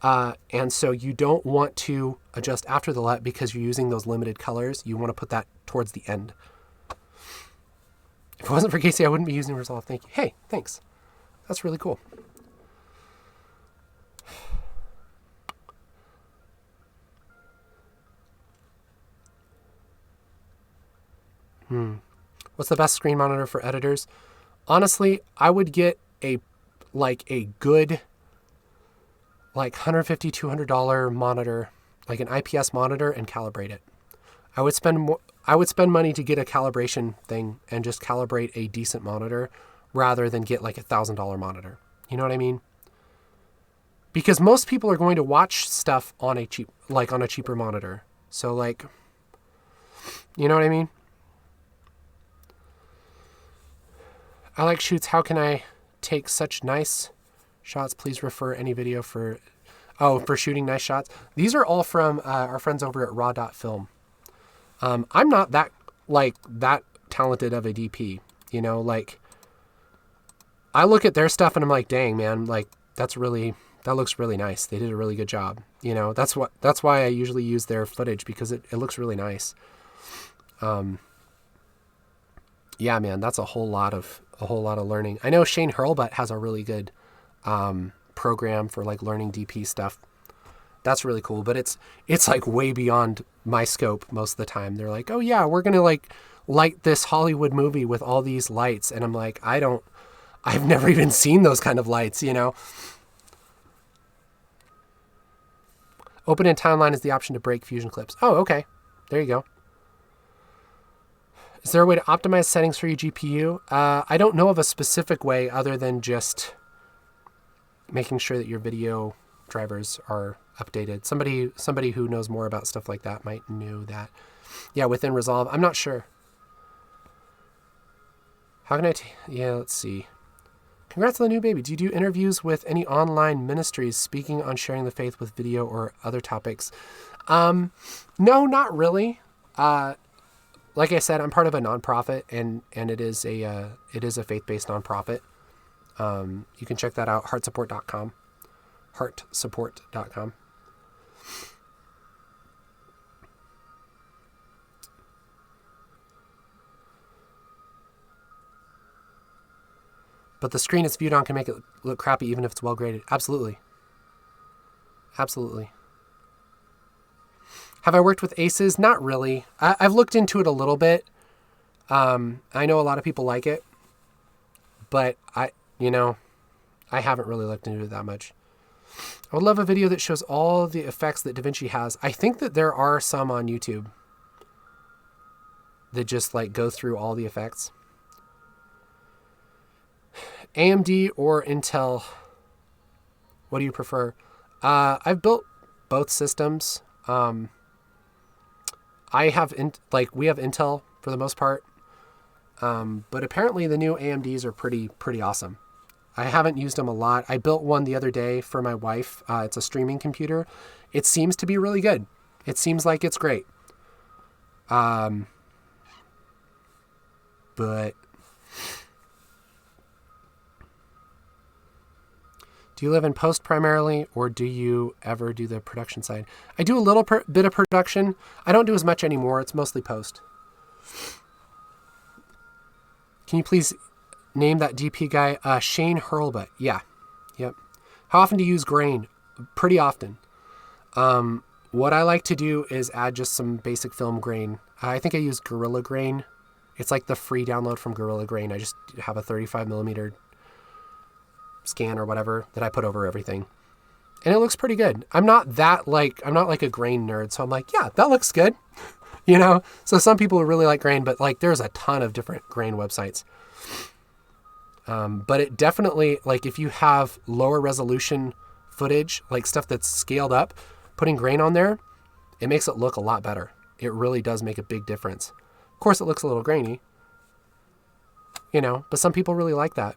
And so you don't want to adjust after the LUT because you're using those limited colors. You want to put that towards the end. If it wasn't for Casey, I wouldn't be using Resolve. Thank you. Hey, thanks. That's really cool. What's the best screen monitor for editors? Honestly, I would get a good $150, $200 monitor, like an IPS monitor, and calibrate it. I would spend money to get a calibration thing and just calibrate a decent monitor rather than get like $1,000 monitor. You know what I mean? Because most people are going to watch stuff on a cheaper monitor. So you know what I mean? I like shoots. How can I take such nice shots? Please refer any video for shooting nice shots. These are all from our friends over at raw.film. I'm not that talented of a DP, I look at their stuff and I'm like, dang, man, that looks really nice. They did a really good job. That's why I usually use their footage, because it looks really nice. Yeah, man, that's a whole lot of learning. I know Shane Hurlbutt has a really good program for learning DP stuff. That's really cool, but it's way beyond my scope most of the time. They're like, oh yeah, we're gonna light this Hollywood movie with all these lights, and I'm like, I've never even seen those kind of lights, Open in timeline is the option to break fusion clips. Oh, okay, there you go. Is there a way to optimize settings for your GPU? I don't know of a specific way other than just making sure that your video drivers are updated. Somebody who knows more about stuff like that might know that. Yeah, within Resolve. I'm not sure. How can I... yeah, let's see. Congrats on the new baby. Do you do interviews with any online ministries speaking on sharing the faith with video or other topics? No, not really. Like I said, I'm part of a nonprofit, and it is a faith-based nonprofit. You can check that out, heartsupport.com. Heartsupport.com. But the screen it's viewed on can make it look crappy even if it's well graded. Absolutely. Absolutely. Have I worked with ACEs? Not really. I've looked into it a little bit. I know a lot of people like it, but I haven't really looked into it that much. I would love a video that shows all the effects that DaVinci has. I think that there are some on YouTube that just like go through all the effects. AMD or Intel, what do you prefer? I've built both systems. We have Intel for the most part. But apparently the new AMDs are pretty awesome. I haven't used them a lot. I built one the other day for my wife. It's a streaming computer. It seems to be really good. It seems like it's great. But do you live in post primarily, or do you ever do the production side? I do a little bit of production. I don't do as much anymore. It's mostly post. Can you please name that DP guy? Shane Hurlbut. Yeah. Yep. How often do you use grain? Pretty often. What I like to do is add just some basic film grain. I think I use Gorilla Grain. It's like the free download from Gorilla Grain. I just have a 35 millimeter scan or whatever that I put over everything. And it looks pretty good. I'm not like a grain nerd. So I'm like, yeah, that looks good. So some people really like grain, but like there's a ton of different grain websites. But it definitely, like if you have lower resolution footage, like stuff that's scaled up, putting grain on there, it makes it look a lot better. It really does make a big difference. Of course, it looks a little grainy, but some people really like that.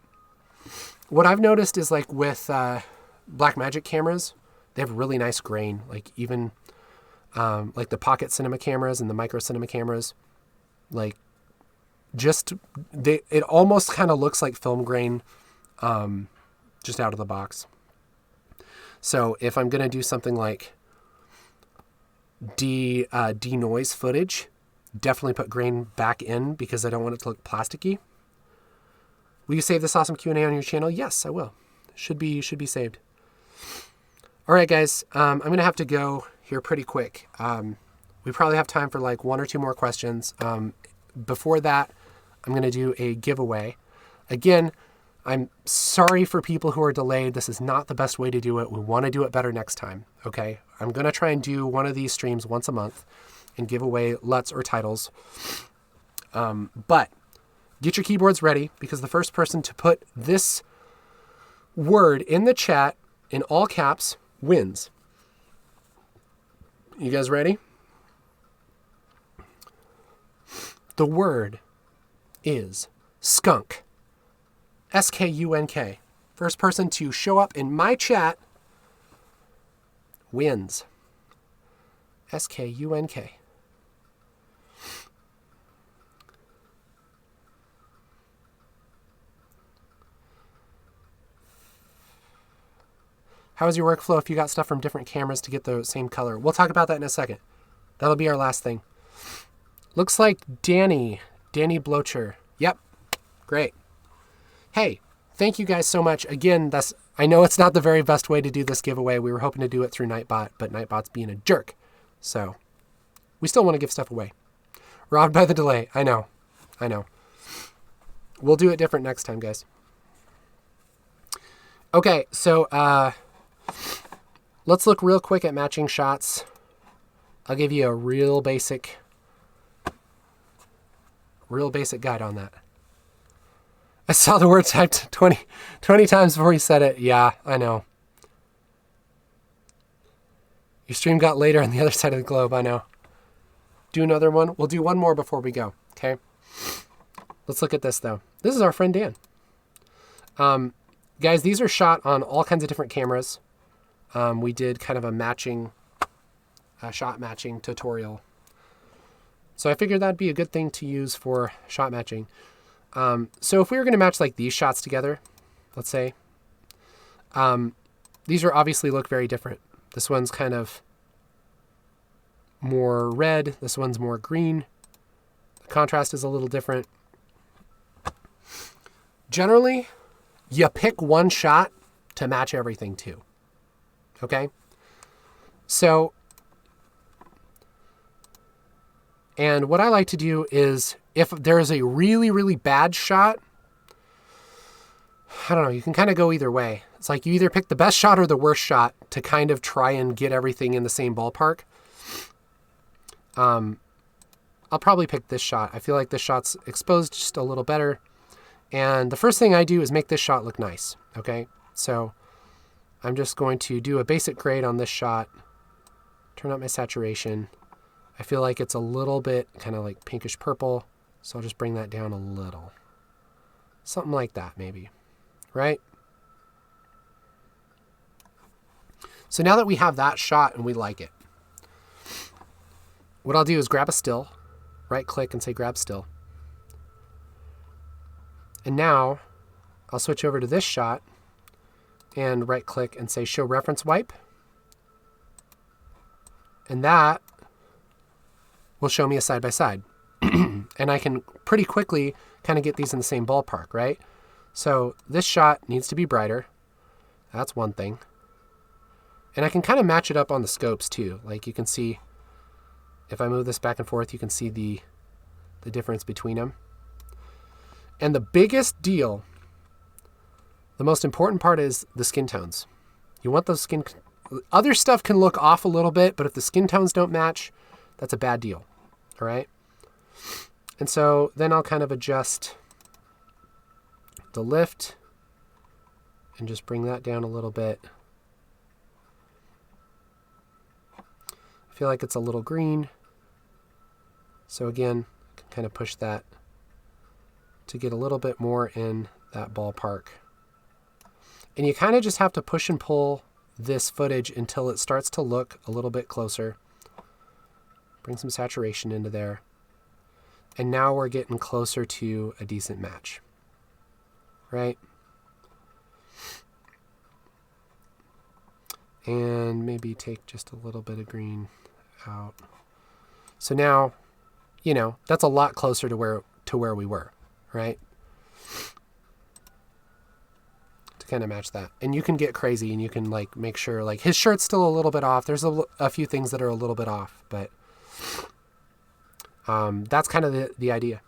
What I've noticed is like with Blackmagic cameras, they have really nice grain. Like even like the pocket cinema cameras and the micro cinema cameras, like it almost kind of looks like film grain just out of the box. So if I'm going to do something like denoise footage, definitely put grain back in because I don't want it to look plasticky. Will you save this awesome Q&A on your channel? Yes, I will. Should be saved. All right, guys. I'm going to have to go here pretty quick. We probably have time for like one or two more questions. Before that, I'm going to do a giveaway. Again, I'm sorry for people who are delayed. This is not the best way to do it. We want to do it better next time. Okay. I'm going to try and do one of these streams once a month and give away LUTs or titles. But get your keyboards ready because the first person to put this word in the chat in all caps wins. You guys ready? The word is skunk. S-K-U-N-K. First person to show up in my chat wins. S-K-U-N-K. How is your workflow if you got stuff from different cameras to get the same color? We'll talk about that in a second. That'll be our last thing. Looks like Danny Blocher. Yep. Great. Hey, thank you guys so much. Again, I know it's not the very best way to do this giveaway. We were hoping to do it through Nightbot, but Nightbot's being a jerk. So we still want to give stuff away. Robbed by the delay. I know. We'll do it different next time, guys. Okay, so let's look real quick at matching shots. I'll give you a real basic guide on that. I saw the word typed 20 times before you said it. Yeah, I know. Your stream got later on the other side of the globe. I know. Do another one. We'll do one more before we go. Okay. Let's look at this though. This is our friend Dan. Guys, these are shot on all kinds of different cameras. We did kind of a shot matching tutorial. So I figured that'd be a good thing to use for shot matching. So if we were going to match like these shots together, let's say, these are obviously look very different. This one's kind of more red. This one's more green. The contrast is a little different. Generally, you pick one shot to match everything to. Okay? So, and what I like to do is if there's a really, really bad shot, I don't know, you can kind of go either way. It's like you either pick the best shot or the worst shot to kind of try and get everything in the same ballpark. I'll probably pick this shot. I feel like this shot's exposed just a little better. And the first thing I do is make this shot look nice. Okay, so I'm just going to do a basic grade on this shot, turn up my saturation. I feel like it's a little bit kind of like pinkish purple, so I'll just bring that down a little. Something like that maybe, right? So now that we have that shot and we like it, what I'll do is grab a still, right click and say grab still. And now I'll switch over to this shot and right click and say show reference wipe. And that will show me a side by side. And I can pretty quickly kind of get these in the same ballpark, right? So this shot needs to be brighter. That's one thing. And I can kind of match it up on the scopes too. Like you can see, if I move this back and forth, you can see the difference between them. And the biggest deal, the most important part is the skin tones. You want those skin, other stuff can look off a little bit, but if the skin tones don't match, that's a bad deal, all right? And so then I'll kind of adjust the lift and just bring that down a little bit. I feel like it's a little green. So again, I can kind of push that to get a little bit more in that ballpark. And you kind of just have to push and pull this footage until it starts to look a little bit closer. Bring some saturation into there. And now we're getting closer to a decent match, right? And maybe take just a little bit of green out. So now, you know, that's a lot closer to where we were, right? To kind of match that. And you can get crazy and you can like make sure like his shirt's still a little bit off. There's a few things that are a little bit off, but that's kind of the idea.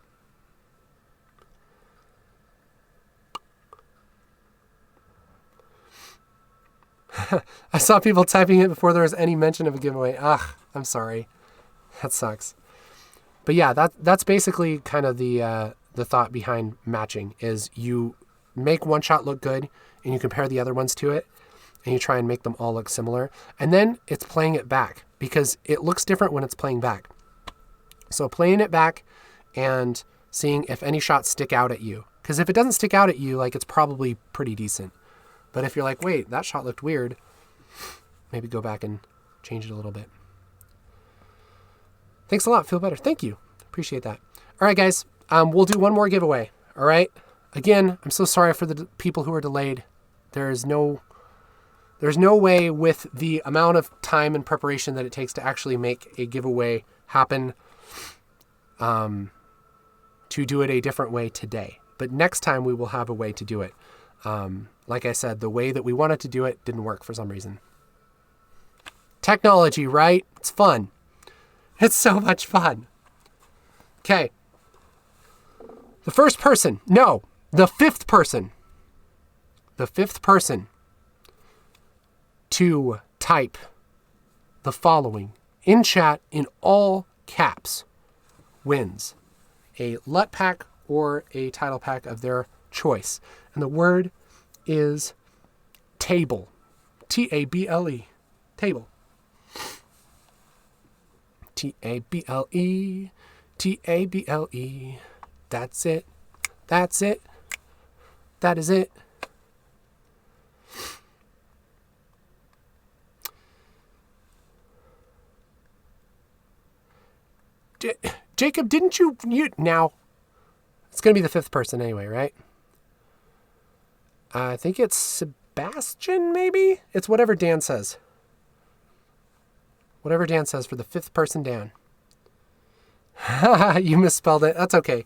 I saw people typing it before there was any mention of a giveaway. Ugh, I'm sorry. That sucks. But yeah, that's basically kind of the thought behind matching is you make one shot look good and you compare the other ones to it and you try and make them all look similar. And then it's playing it back because it looks different when it's playing back. So playing it back and seeing if any shots stick out at you. Because if it doesn't stick out at you, like it's probably pretty decent. But if you're like, wait, that shot looked weird, maybe go back and change it a little bit. Thanks a lot. Feel better. Thank you. Appreciate that. All right, guys. We'll do one more giveaway. All right. Again, I'm so sorry for the people who are delayed. There's no way with the amount of time and preparation that it takes to actually make a giveaway happen to do it a different way today. But next time we will have a way to do it. Like I said, the way that we wanted to do it didn't work for some reason. Technology, right? It's fun. It's so much fun. Okay. The fifth person to type the following in chat in all caps wins a LUT pack or a title pack of their choice. And the word is table. T-A-B-L-E. Table. T-A-B-L-E. T-A-B-L-E. That's it. That's it. That is it. Jacob, didn't you now? It's going to be the fifth person anyway, right? I think it's Sebastian, maybe? It's whatever Dan says. Whatever Dan says for the fifth person down. You misspelled it. That's okay.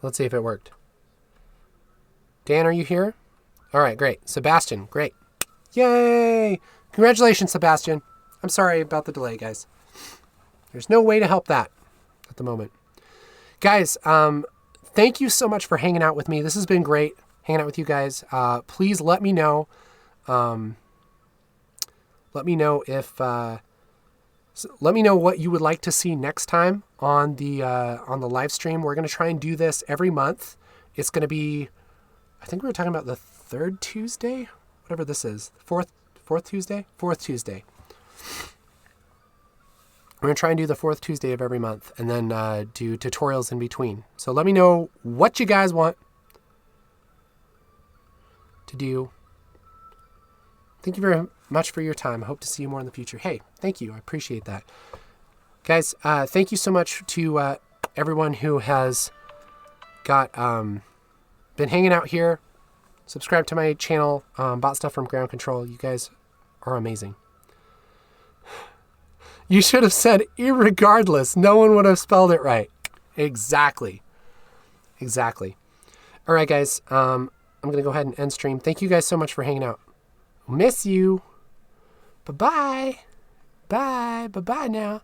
Let's see if it worked. Dan, are you here? All right, great. Sebastian, great. Yay! Congratulations, Sebastian. I'm sorry about the delay, guys. There's no way to help that at the moment. Guys, thank you so much for hanging out with me. This has been great, hanging out with you guys. Please let me know. Let me know what you would like to see next time on the live stream. We're going to try and do this every month. It's going to be, I think we were talking about the third Tuesday, whatever this is, fourth Tuesday. We're going to try and do the fourth Tuesday of every month, and then do tutorials in between. So let me know what you guys want to do. Thank you very much for your time. I hope to see you more in the future. Hey, thank you. I appreciate that. Guys, thank you so much to everyone who has been hanging out here. Subscribe to my channel, bought stuff from Ground Control. You guys are amazing. You should have said irregardless. No one would have spelled it right. Exactly. All right, guys. I'm going to go ahead and end stream. Thank you guys so much for hanging out. Miss you. Bye-bye. Bye. Bye-bye now.